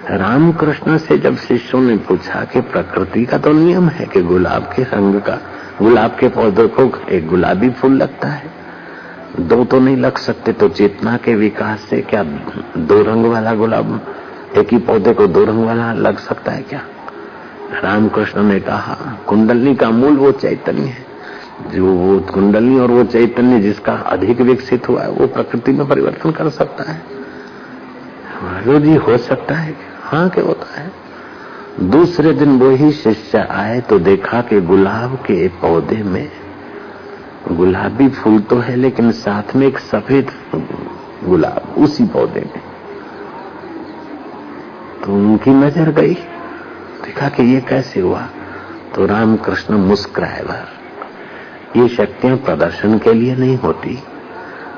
रामकृष्ण से जब शिष्यों ने पूछा कि प्रकृति का तो नियम है कि गुलाब के रंग का, गुलाब के पौधे को एक गुलाबी फूल लगता है, 2 तो नहीं लग सकते, तो चेतना के विकास से क्या 2 रंग वाला गुलाब, एक ही पौधे को 2 रंग वाला लग सकता है क्या? रामकृष्ण ने कहा कुंडली का मूल वो चैतन्य है, जो वो कुंडली और वो चैतन्य जिसका अधिक विकसित हुआ है वो प्रकृति में परिवर्तन कर सकता है। जी हो सकता है, हाँ क्या होता है। दूसरे दिन वो ही शिष्य आए तो देखा कि गुलाब के पौधे में गुलाबी फूल तो है लेकिन साथ में एक सफेद गुलाब उसी पौधे में। तो उनकी नजर गई, देखा कि ये कैसे हुआ। तो रामकृष्ण मुस्कुराए भर। ये शक्तियां प्रदर्शन के लिए नहीं होती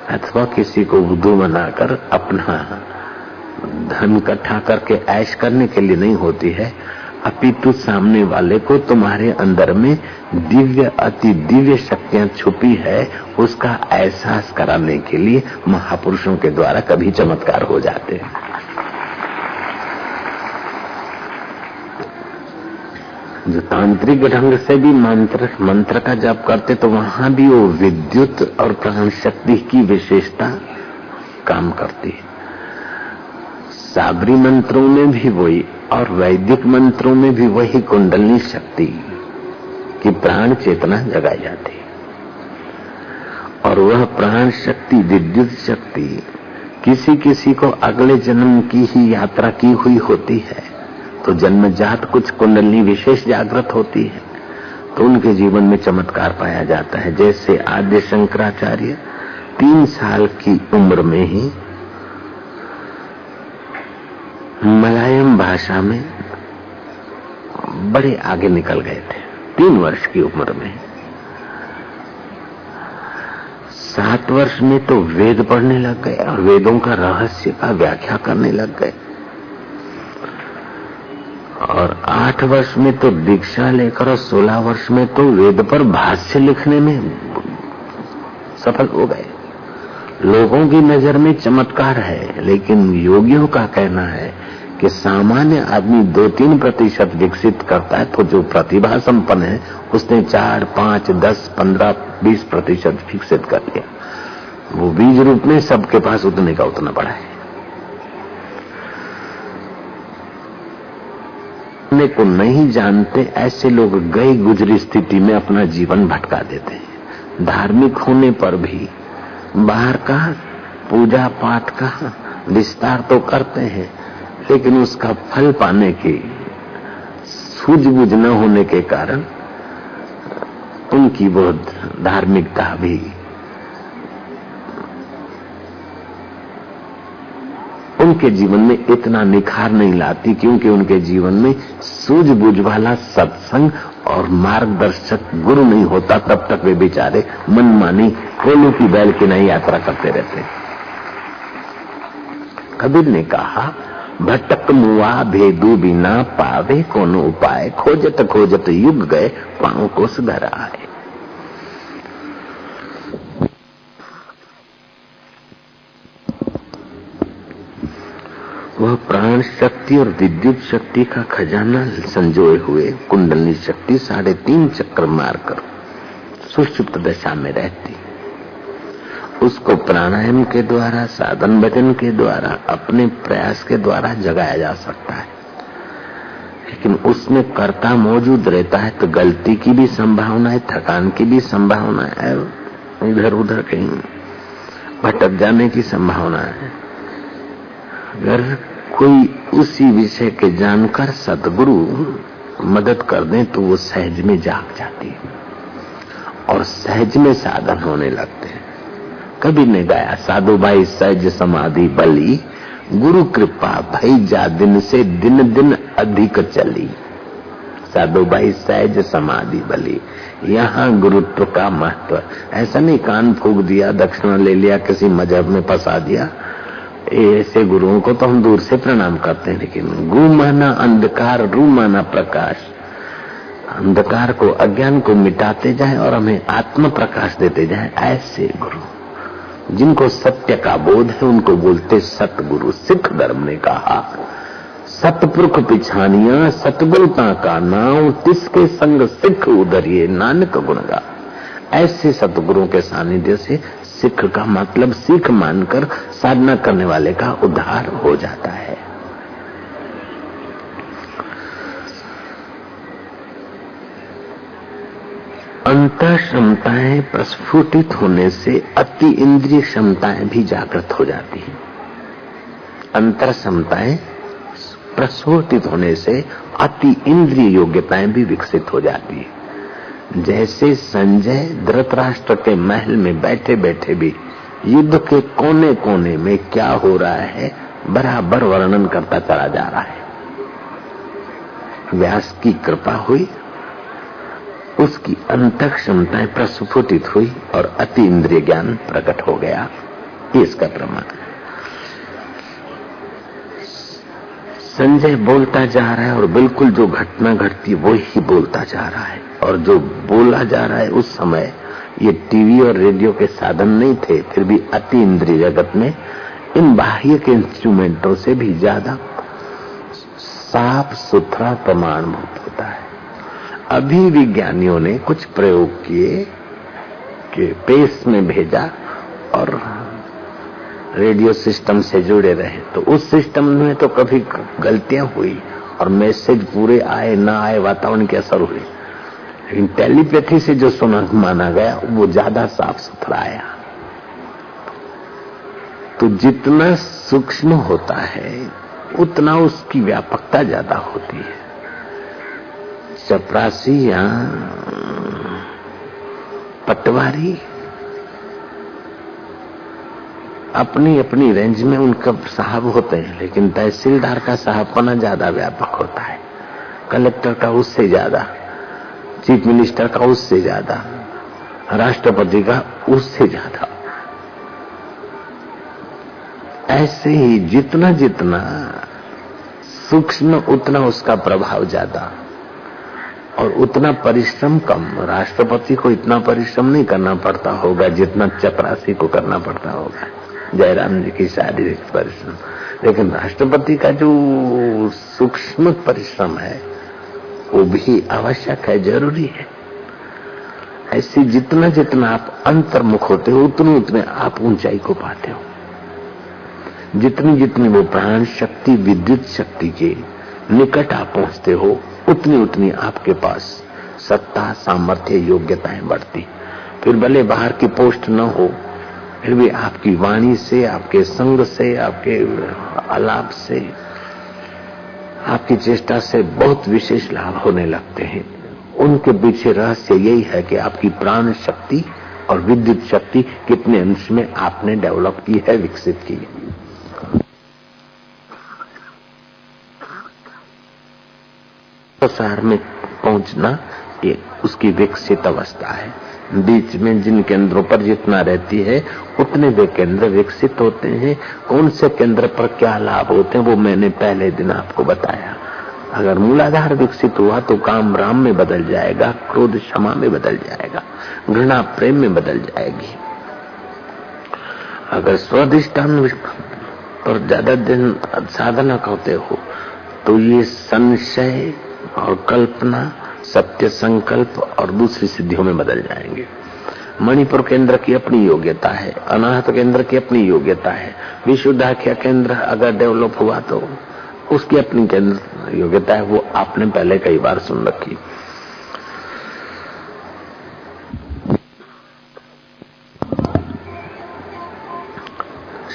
अथवा किसी को बुद्धू बनाकर अपना धन इकट्ठा करके ऐश करने के लिए नहीं होती है, अपितु सामने वाले को तुम्हारे अंदर में दिव्य अति दिव्य शक्तियां छुपी है उसका एहसास कराने के लिए महापुरुषों के द्वारा कभी चमत्कार हो जाते हैं। जो तांत्रिक ढंग से भी मंत्र का जप करते तो वहां भी वो विद्युत और प्राण शक्ति की विशेषता काम करती है। साबरी मंत्रों में भी वही और वैदिक मंत्रों में भी वही कुंडलिनी शक्ति की प्राण चेतना जगाई जाती है। और वह प्राण शक्ति विद्युत शक्ति किसी किसी को अगले जन्म की ही यात्रा की हुई होती है तो जन्मजात कुछ कुंडलिनी विशेष जागृत होती है तो उनके जीवन में चमत्कार पाया जाता है। जैसे आद्य शंकराचार्य 3 साल की उम्र में ही मलयालम भाषा में बड़े आगे निकल गए थे। 3 वर्ष की उम्र में 7 वर्ष में तो वेद पढ़ने लग गए और वेदों का रहस्य का व्याख्या करने लग गए और 8 वर्ष में तो दीक्षा लेकर और 16 वर्ष में तो वेद पर भाष्य लिखने में सफल हो गए। लोगों की नजर में चमत्कार है लेकिन योगियों का कहना है कि सामान्य आदमी 2-3% विकसित करता है तो जो प्रतिभा संपन्न है उसने 4, 5, 10, 15, 20% विकसित कर लिया। वो बीज रूप में सबके पास उतने का उतना बड़ा है। अपने को नहीं जानते ऐसे लोग गई गुजरी स्थिति में अपना जीवन भटका देते हैं। धार्मिक होने पर भी बाहर का पूजा पाठ का विस्तार तो करते हैं लेकिन उसका फल पाने की सूझबूझ न होने के कारण उनकी वो धार्मिकता भी उनके जीवन में इतना निखार नहीं लाती क्योंकि उनके जीवन में सूझबूझ वाला सत्संग और मार्गदर्शक गुरु नहीं होता। तब तक वे बेचारे मनमानी कोलू की बैल की नई यात्रा करते रहते। कबीर ने कहा भटक मुआ भेदू बिना पावे कोनो उपाय, खोजत खोजत युग गए पांव को सुधर आए। वह प्राण शक्ति और विद्युत शक्ति का खजाना संजोए हुए कुंडलिनी शक्ति 3.5 चक्र मारकर सुषुप्त दशा में रहती। उसको प्राणायाम के द्वारा साधन भजन के द्वारा अपने प्रयास के द्वारा जगाया जा सकता है लेकिन उसमें कर्ता मौजूद रहता है तो गलती की भी संभावना है, थकान की भी संभावना है, इधर उधर कहीं भटक जाने की संभावना है। अगर कोई उसी विषय के जानकर सद्गुरु मदद कर दें तो वो सहज में जाग जाती है और सहज में साधन होने लगते हैं। कबीर ने गाया साधु भाई सहज समाधि बली, गुरु कृपा भई जा दिन से दिन दिन अधिक चली। साधु भाई सहज समाधि बली, यहाँ गुरुत्व का महत्व। ऐसा नहीं कान फूक दिया, दक्षिणा ले लिया, किसी मजहब में फंसा दिया। ऐसे गुरुओं को तो हम दूर से प्रणाम करते हैं लेकिन गु माना अंधकार, रू माना प्रकाश। अंधकार को अज्ञान को मिटाते जाए और हमें आत्म प्रकाश देते जाए ऐसे गुरु जिनको सत्य का बोध है उनको बोलते सतगुरु। सिख धर्म ने कहा सतपुरख पिछानिया सतगुरुता का नाम, तिसके संग सिख उधरिए नानक गुण गा। ऐसे सतगुरुओं के सानिध्य से सिख का मतलब सीख मानकर साधना करने वाले का उद्धार हो जाता है। अंतर क्षमताएं प्रस्फुटित होने से अति इंद्रिय क्षमताएं भी जागृत हो जाती हैं। अंतर क्षमताएं प्रस्फुटित होने से अति इंद्रिय योग्यताएं भी विकसित हो जाती है। जैसे संजय धृतराष्ट्र के महल में बैठे बैठे भी युद्ध के कोने कोने में क्या हो रहा है बराबर वर्णन करता चला जा रहा है। व्यास की कृपा हुई, उसकी अंतः क्षमताएं प्रस्फुटित हुई और अति इंद्रिय ज्ञान प्रकट हो गया। ये इसका प्रमाण है। संजय बोलता जा रहा है और बिल्कुल जो घटना घटती वो ही बोलता जा रहा है, और जो बोला जा रहा है उस समय ये टीवी और रेडियो के साधन नहीं थे, फिर भी अति इंद्रिय जगत में इन बाह्य के इंस्ट्रूमेंटों से भी ज्यादा साफ सुथरा प्रमाणभूत होता है। अभी विज्ञानियों ने कुछ प्रयोग किए कि पेस में भेजा और रेडियो सिस्टम से जुड़े रहे, तो उस सिस्टम में तो कभी गलतियां हुई और मैसेज पूरे आए ना आए, वातावरण के असर हुए, लेकिन टेलीपैथी से जो सुना माना गया वो ज्यादा साफ सुथरा आया। तो जितना सूक्ष्म होता है उतना उसकी व्यापकता ज्यादा होती है। चपरासी या पटवारी अपनी अपनी रेंज में उनका साहब होते हैं, लेकिन तहसीलदार का साहबपना ज्यादा व्यापक होता है, कलेक्टर का उससे ज्यादा, चीफ मिनिस्टर का उससे ज्यादा, राष्ट्रपति का उससे ज्यादा। ऐसे ही जितना जितना सूक्ष्म उतना उसका प्रभाव ज्यादा और उतना परिश्रम कम। राष्ट्रपति को इतना परिश्रम नहीं करना पड़ता होगा जितना चपरासी को करना पड़ता होगा, जयराम जी की शारीरिक परिश्रम, लेकिन राष्ट्रपति का जो सूक्ष्म परिश्रम है वो भी आवश्यक है, जरूरी है। ऐसे जितना जितना आप अंतर्मुख होते हो उतने उतने आप ऊंचाई को पाते हो। जितनी जितनी वो प्राण शक्ति विद्युत शक्ति के निकट आप पहुंचते हो उतनी उतनी आपके पास सत्ता सामर्थ्य योग्यताएं बढ़ती। फिर भले बाहर की पोस्ट न हो, फिर भी आपकी वाणी से, आपके संग से, आपके आलाप से, आपकी चेष्टा से बहुत विशेष लाभ होने लगते हैं। उनके पीछे रहस्य यही है कि आपकी प्राण शक्ति और विद्युत शक्ति कितने अंश में आपने डेवलप की है, विकसित की है। संसार में पहुंचना ये उसकी विकसित अवस्था है। बीच में जिन केंद्रों पर जितना रहती है उतने वे केंद्र विकसित होते हैं। कौन से केंद्र पर क्या लाभ होते हैं वो मैंने पहले दिन आपको बताया। अगर मूलाधार विकसित हुआ तो काम राम में बदल जाएगा, क्रोध क्षमा में बदल जाएगा, घृणा प्रेम में बदल जाएगी। अगर स्वाधिष्ठान पर ज्यादा दिन साधना करते हो तो ये संशय और कल्पना, सत्य संकल्प और दूसरी सिद्धियों में बदल जाएंगे। मणिपुर केंद्र की अपनी योग्यता है, अनाहत केंद्र की अपनी योग्यता है, विशुद्धाख्या केंद्र अगर डेवलप हुआ तो उसकी अपनी केंद्र योग्यता है। वो आपने पहले कई बार सुन रखी।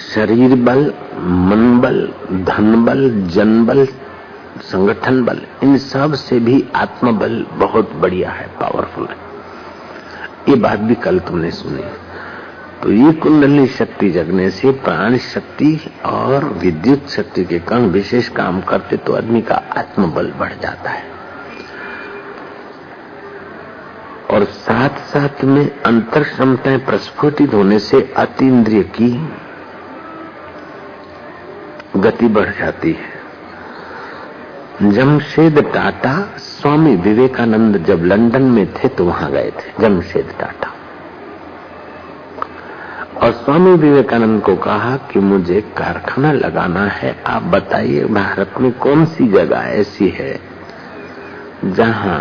शरीर बल, मन बल, धन बल, जन बल, संगठन बल, इन सब से भी आत्मबल बहुत बढ़िया है, पावरफुल है। ये बात भी कल तुमने सुनी। तो ये कुंडली शक्ति जगने से प्राण शक्ति और विद्युत शक्ति के कण विशेष काम करते तो आदमी का आत्मबल बढ़ जाता है। और साथ साथ में अंतर क्षमताएं प्रस्फुटित होने से अतीन्द्रिय की गति बढ़ जाती है। जमशेद टाटा, स्वामी विवेकानंद जब लंदन में थे तो वहां गए थे, जमशेद टाटा। और स्वामी विवेकानंद को कहा कि मुझे कारखाना लगाना है, आप बताइए भारत में कौन सी जगह ऐसी है जहां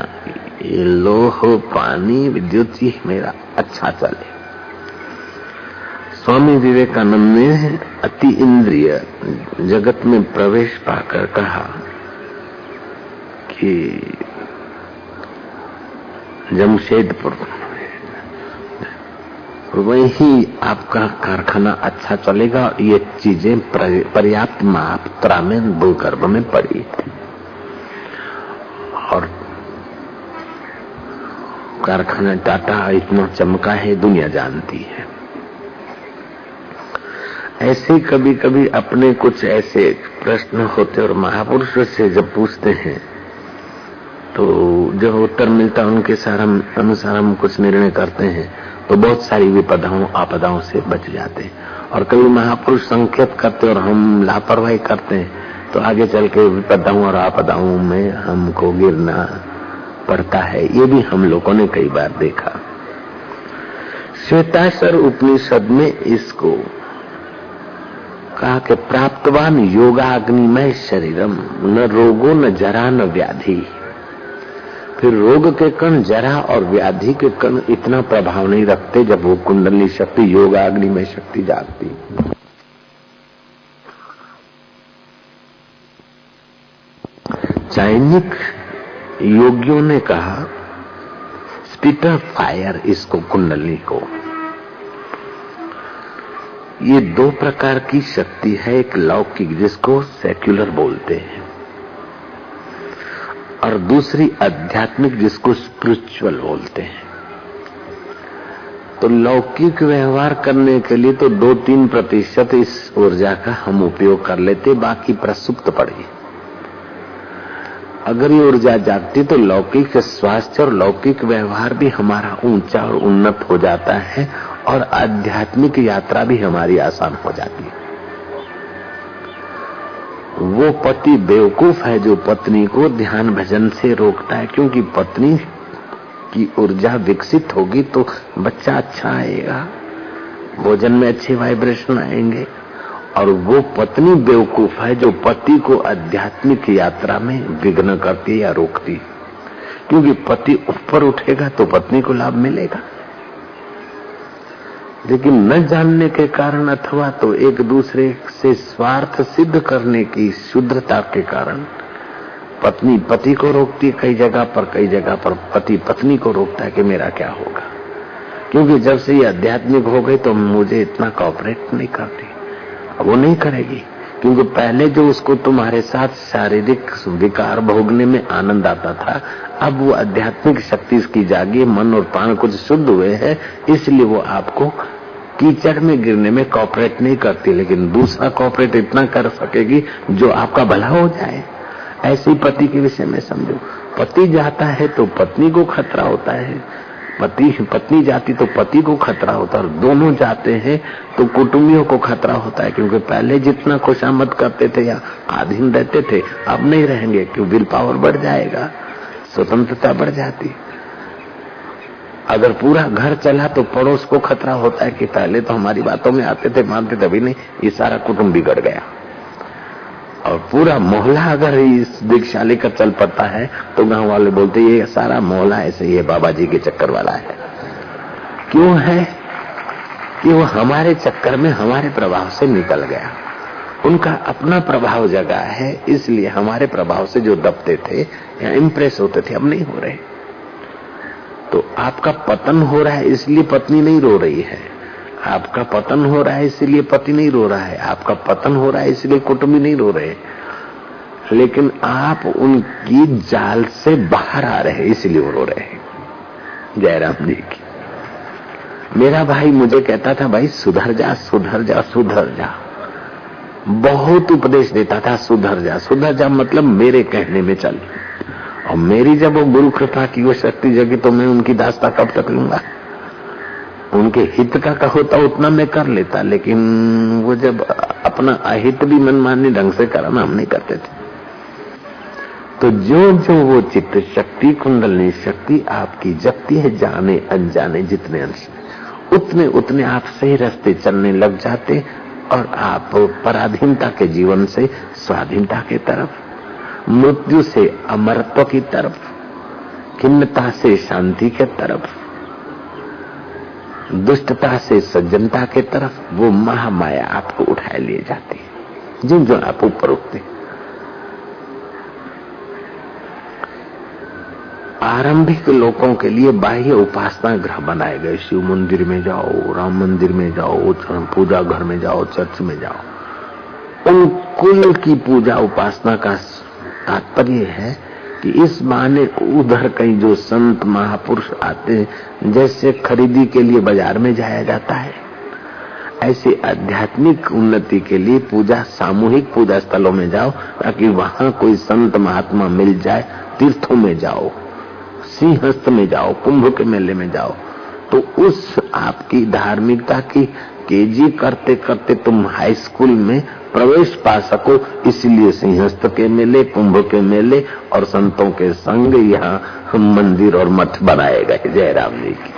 ये लोह, पानी, विद्युत ही मेरा अच्छा चले। स्वामी विवेकानंद ने अति इंद्रिय जगत में प्रवेश पाकर कहा कि जमशेदपुर वही आपका कारखाना अच्छा चलेगा। ये चीजें पर्याप्त मात्रा में भूगर्भ में पड़ी थी और कारखाना टाटा इतना चमका है, दुनिया जानती है। ऐसे कभी कभी अपने कुछ ऐसे प्रश्न होते और महापुरुषों से जब पूछते हैं तो जो उत्तर मिलता है उनके अनुसार हम कुछ निर्णय करते हैं तो बहुत सारी विपदाओं आपदाओं से बच जाते हैं। और कभी महापुरुष संकेत करते और हम लापरवाही करते हैं तो आगे चल के विपदाओं और आपदाओं में हमको गिरना पड़ता है। ये भी हम लोगों ने कई बार देखा। श्वेताश्वर उपनिषद में इसको कहा कि प्राप्तवान योगाग्निमय शरीरम न रोगो न जरा न व्याधि। फिर रोग के कण, जरा और व्याधि के कण इतना प्रभाव नहीं रखते जब वो कुंडली शक्ति, योगाग्निमय शक्ति जागती। चाइनीज योगियों ने कहा स्पिट ऑफ फायर इसको, कुंडली को। ये दो प्रकार की शक्ति है, एक लौकिक जिसको सेक्युलर बोलते हैं और दूसरी आध्यात्मिक जिसको स्पिरिचुअल बोलते हैं। तो लौकिक व्यवहार करने के लिए तो 2-3% इस ऊर्जा का हम उपयोग कर लेते, बाकी प्रसुप्त पड़ी। अगर ये ऊर्जा जागती तो लौकिक स्वास्थ्य और लौकिक व्यवहार भी हमारा ऊंचा और उन्नत हो जाता है और आध्यात्मिक यात्रा भी हमारी आसान हो जाती है। वो पति बेवकूफ है जो पत्नी को ध्यान भजन से रोकता है, क्योंकि पत्नी की ऊर्जा विकसित होगी तो बच्चा अच्छा आएगा, भोजन में अच्छे वाइब्रेशन आएंगे। और वो पत्नी बेवकूफ है जो पति को आध्यात्मिक यात्रा में विघ्न करती या रोकती, क्योंकि पति ऊपर उठेगा तो पत्नी को लाभ मिलेगा। लेकिन न जानने के कारण अथवा तो एक दूसरे से स्वार्थ सिद्ध करने की शुद्धता के कारण पत्नी पति को रोकती है कई जगह पर पति पत्नी को रोकता है कि मेरा क्या होगा, क्योंकि जब से ये आध्यात्मिक हो गई तो मुझे इतना कॉपरेट नहीं करती। अब वो नहीं करेगी, क्योंकि पहले जो उसको तुम्हारे साथ शारीरिक विकार भोगने में आनंद आता था, अब वो आध्यात्मिक शक्ति इसकी जागी, मन और प्राण कुछ शुद्ध हुए हैं, इसलिए वो आपको कीचड़ में गिरने में कॉपरेट नहीं करती। लेकिन दूसरा कॉपरेट इतना कर सकेगी जो आपका भला हो जाए। ऐसे ही पति के विषय में समझो, पति जाता है तो पत्नी को खतरा होता है, पत्नी जाती तो पति को खतरा होता है, और दोनों जाते हैं तो कुटुंबियों को खतरा होता है। क्योंकि पहले जितना खुशामद करते थे या आधीन रहते थे, अब नहीं रहेंगे, क्योंकि विल पावर बढ़ जाएगा, स्वतंत्रता बढ़ जाती। अगर पूरा घर चला तो पड़ोस को खतरा होता है कि पहले तो हमारी बातों में आते थे, मानते थे, अभी नहीं, ये सारा कुटुंब बिगड़ गया। और पूरा मोहल्ला अगर इस दीक्षा लेकर चल पड़ता है तो गांव वाले बोलते ये सारा मोहल्ला ऐसे ही है, बाबा जी के चक्कर वाला है। क्यों है कि वो हमारे चक्कर में हमारे प्रभाव से निकल गया, उनका अपना प्रभाव जगा है, इसलिए हमारे प्रभाव से जो दबते थे या इम्प्रेस होते थे अब नहीं हो रहे। तो आपका पतन हो रहा है इसलिए पत्नी नहीं रो रही है, आपका पतन हो रहा है इसलिए पति नहीं रो रहा है, आपका पतन हो रहा है इसलिए कुटुंबी नहीं रो रहे, लेकिन आप उनकी जाल से बाहर आ रहे हैं इसलिए वो रो रहे हैं। जयराम जी की मेरा भाई मुझे कहता था, भाई सुधर जा सुधर जा सुधर जा, बहुत उपदेश देता था, सुधर जा मतलब मेरे कहने में चल। और मेरी जब वो गुरु कृपा की वो शक्ति जगी तो मैं उनकी दास्ता कब तक लूंगा। उनके हित का कहो तो उतना मैं कर लेता, लेकिन वो जब अपना अहित भी मनमानी ढंग से कराना हम नहीं करते थे। तो जो जो वो चित्त शक्ति कुंडलिनी शक्ति आपकी जगती है, जाने अनजाने जितने अंश उतने उतने आप सही रास्ते चलने लग जाते और आप पराधीनता के जीवन से स्वाधीनता की तरफ, मृत्यु से अमरत्व की तरफ, खिन्नता से शांति के तरफ, दुष्टता से सज्जनता के तरफ वो महामाया आपको उठाए लिए जाती है जिन जो आप ऊपर उठते। आरंभिक लोगों के लिए बाह्य उपासना ग्रह बनाए गए, शिव मंदिर में जाओ, राम मंदिर में जाओ, पूजा घर में जाओ, चर्च में जाओ। उन कुल की पूजा उपासना का तात्पर्य है कि इस बहाने उधर कहीं जो संत महापुरुष आते हैं, जैसे खरीदी के लिए बाजार में जाया जाता है, ऐसे आध्यात्मिक उन्नति के लिए पूजा सामूहिक पूजा स्थलों में जाओ, ताकि वहां कोई संत महात्मा मिल जाए तीर्थों में जाओ, सिंहस्थ में जाओ, कुंभ के मेले में जाओ, तो उस आपकी धार्मिकता की केजी करते करते तुम हाई स्कूल में प्रवेश पा सको, इसलिए सिंहस्थ के मेले, कुंभ के मेले और संतों के संग यहाँ मंदिर और मठ बनाए गए। जय राम जी की।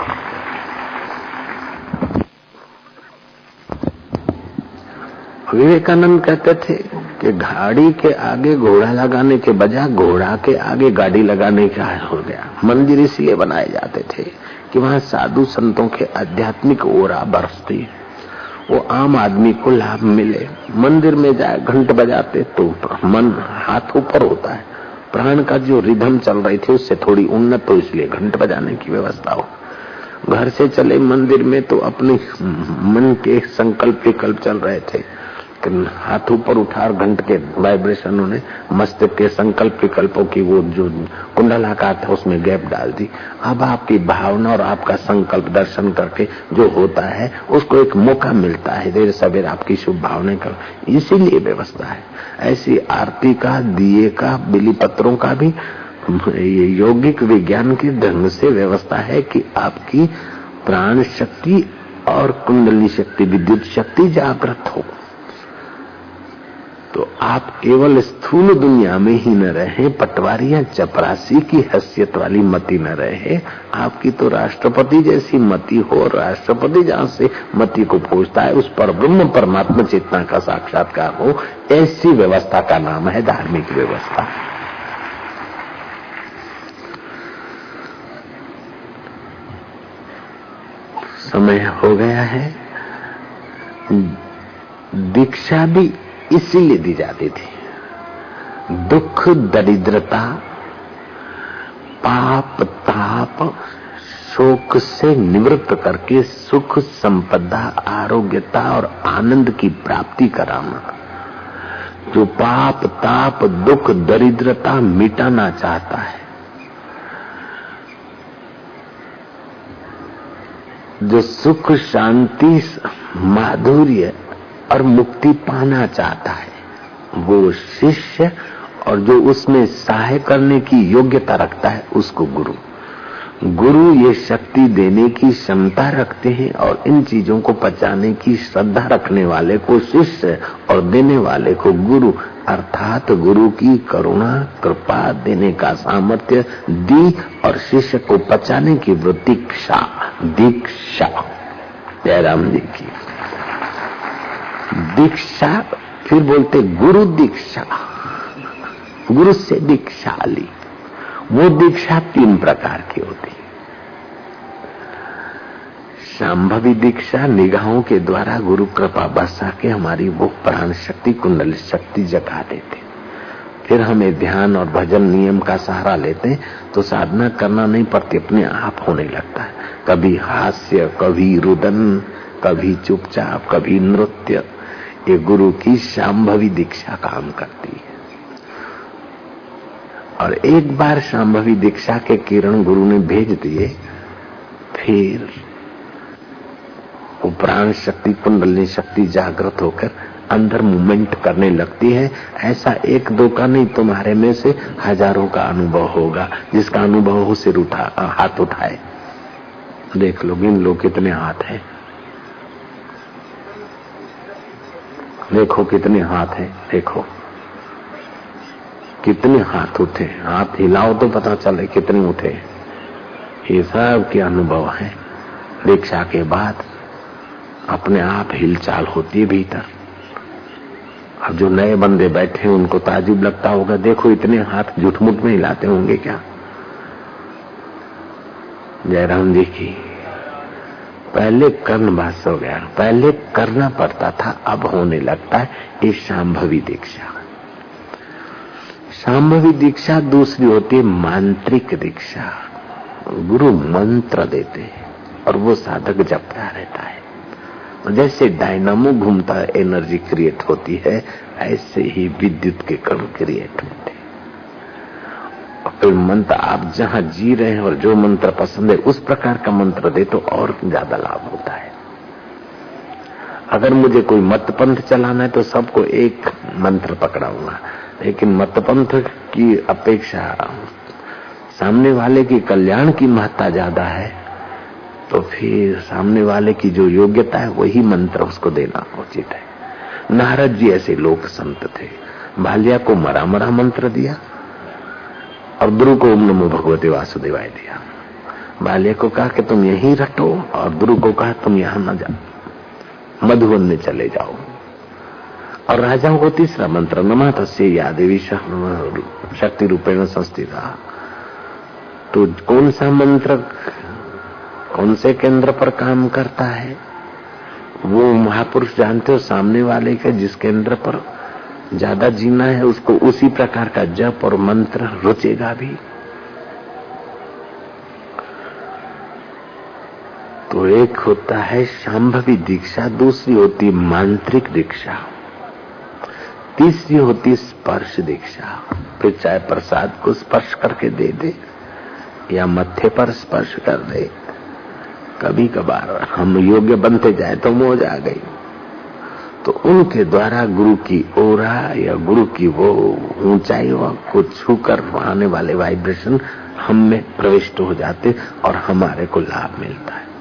विवेकानंद कहते थे कि गाड़ी के आगे घोड़ा लगाने के बजाय घोड़ा के आगे गाड़ी लगाने का हो गया। मंदिर इसलिए बनाए जाते थे कि वहां साधु संतों के आध्यात्मिक ओरा बरसती, वो आम आदमी को लाभ मिले। मंदिर में जाए घंट बजाते तो मन हाथ ऊपर होता है, प्राण का जो रिदम चल रही थी उससे थोड़ी उन्नत हो, इसलिए घंट बजाने की व्यवस्था हो। घर से चले मंदिर में तो अपने मन के संकल्प विकल्प चल रहे थे, हाथ ऊपर उठा और घंट के वाइब्रेशनों ने मस्तिष्क के संकल्प विकल्पों की वो जो कुंडलाकार था उसमें गैप डाल दी। अब आपकी भावना और आपका संकल्प दर्शन करके जो होता है उसको एक मौका मिलता है देर सवेर आपकी शुभ भावनाएं कर, इसीलिए व्यवस्था है। ऐसी आरती का, दिए का, बिली पत्रों का भी यौगिक विज्ञान के ढंग से व्यवस्था है कि आपकी प्राण शक्ति और कुंडली शक्ति, विद्युत शक्ति जागृत हो। तो आप केवल स्थूल दुनिया में ही न रहे, पटवारी या चपरासी की हैसियत वाली मति न रहे, आपकी तो राष्ट्रपति जैसी मति हो। राष्ट्रपति जहां से मति को पूछता है उस पर ब्रह्म परमात्मा चेतना का साक्षात्कार हो, ऐसी व्यवस्था का नाम है धार्मिक व्यवस्था। समय हो गया है। दीक्षा भी इसीलिए दी जाती थी। दुख, दरिद्रता, पाप, ताप, शोक से निवृत्त करके सुख, संपदा, आरोग्यता और आनंद की प्राप्ति कराना। जो पाप, ताप, दुख, दरिद्रता मिटाना चाहता है, जो सुख, शांति, माधुर्य और मुक्ति पाना चाहता है, वो शिष्य, और जो उसमें सहाय करने की योग्यता रखता है उसको गुरु। गुरु ये शक्ति देने की क्षमता रखते हैं और इन चीजों को पचाने की श्रद्धा रखने वाले को शिष्य और देने वाले को गुरु, अर्थात गुरु की करुणा कृपा देने का सामर्थ्य दी और शिष्य को पचाने की वृत्ति दीक्षा। जयराम जी की दीक्षा, फिर बोलते गुरु दीक्षा, गुरु से दीक्षा ली। वो दीक्षा 3 प्रकार की होती है। शांभवी दीक्षा, निगाहों के द्वारा गुरु कृपा बरसा के हमारी वो प्राण शक्ति, कुंडली शक्ति जगा देते। फिर हमें ध्यान और भजन नियम का सहारा लेते तो साधना करना नहीं पड़ती, अपने आप होने लगता है। कभी हास्य, कभी रुदन, कभी चुपचाप, कभी नृत्य। ये गुरु की शांभवी दीक्षा काम करती है। और एक बार शांभवी दीक्षा के किरण गुरु ने भेज दिए, फिर वो प्राण शक्ति, कुंडली शक्ति जागृत होकर अंदर मूवमेंट करने लगती है। ऐसा 1-2 का नहीं, तुम्हारे में से हजारों का अनुभव होगा। जिसका अनुभव हो सिर हाथ उठाए। देख लो, गिन लो कितने हाथ हैं, देखो कितने हाथ हैं, देखो कितने हाथ उठे। हाथ हिलाओ तो पता चले कितने उठे। ये सब के अनुभव है। दीक्षा के बाद अपने आप हिलचाल होती है भीतर। अब जो नए बंदे बैठे उनको ताजुब लगता होगा, देखो इतने हाथ झूठमुठ में हिलाते होंगे क्या। जयराम जी की पहले कर्ण भाष हो गया, पहले करना पड़ता था, अब होने लगता है। ये शांभवी दीक्षा। शांभवी दीक्षा दूसरी होती है मांत्रिक दीक्षा। गुरु मंत्र देते हैं और वो साधक जपता रहता है। जैसे डायनामो घूमता है, एनर्जी क्रिएट होती है, ऐसे ही विद्युत के कण क्रिएट होते हैं। फिर मंत्र आप जहां जी रहे हैं और जो मंत्र पसंद है उस प्रकार का मंत्र दे तो और ज्यादा लाभ होता है। अगर मुझे कोई मत पंथ चलाना है तो सबको एक मंत्र पकड़ाऊंगा, लेकिन मत पंथ की अपेक्षा सामने वाले की कल्याण की महत्ता ज्यादा है, तो फिर सामने वाले की जो योग्यता है वही मंत्र उसको देना उचित है। नारद जी ऐसे लोक संत थे। भालिया को मरा मरा मंत्र दिया और ध्रुव को ओम नमो भगवते वासुदेवाय दिया। भालिया को कहा कि तुम यहीं रटो और ध्रुव को कहा तुम यहां न जाओ, मधुवन में चले जाओ। और राजाओं को तीसरा मंत्र नमः तस्यै या देवी शक्ति रूपेण संस्थिता। तो कौन सा मंत्र कौन से केंद्र पर काम करता है वो महापुरुष जानते हो। सामने वाले के जिस केंद्र पर ज्यादा जीना है उसको उसी प्रकार का जप और मंत्र रुचेगा भी। तो एक होता है शांभवी दीक्षा, दूसरी होती मांत्रिक दीक्षा, तीसरी होती स्पर्श दीक्षा। फिर चाहे प्रसाद को स्पर्श करके दे दे या मत्थे पर स्पर्श कर दे। कभी कभार हम योग्य बनते जाए तो मौज आ गई, तो उनके द्वारा गुरु की ओरा या गुरु की वो ऊंचाई को छूकर आने वाले वाइब्रेशन हम में प्रविष्ट हो जाते और हमारे को लाभ मिलता है।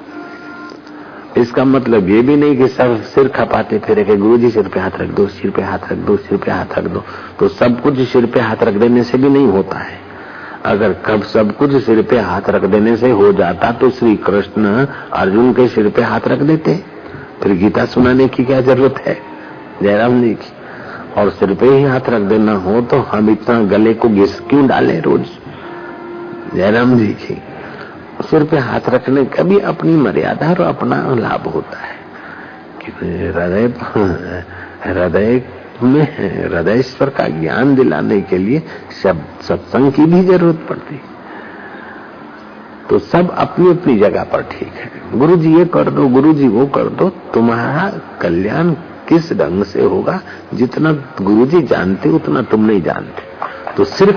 इसका मतलब ये भी नहीं कि सब सिर खपाते फिरे कि गुरुजी सिर पे हाथ रख दो, सिर पे हाथ रख दो, सिर पे हाथ रख दो। तो सब कुछ सिर पे हाथ रख देने से भी नहीं होता है। अगर कब सब कुछ सिर पे हाथ रख देने से हो जाता तो श्री कृष्ण अर्जुन के सिर पे हाथ रख देते, फिर गीता सुनाने की क्या जरूरत है जयराम जी की। और सिर पे ही हाथ रख देना हो तो हम इतना गले को घिस क्यों डाले रोज जयराम जी की। सिर पे हाथ रखने का भी अपनी मर्यादा और अपना लाभ होता है कि हृदय में हृदयेश्वर का ज्ञान दिलाने के लिए शब्द सत्संग की भी जरूरत पड़ती। तो सब अपनी अपनी जगह पर ठीक है। गुरु जी ये कर दो, गुरु जी वो कर दो, तुम्हारा कल्याण किस ढंग से होगा जितना गुरु जी जानते उतना तुम नहीं जानते। तो सिर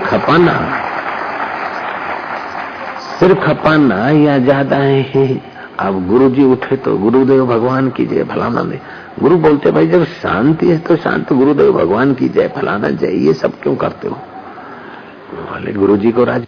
खपाना या ज्यादा है। अब गुरु जी उठे तो गुरुदेव भगवान की जय फलाना ने, गुरु बोलते भाई जब शांति है तो शांत गुरुदेव भगवान की जय फलाना जय, ये सब क्यों करते हो? बोले गुरु जी को राज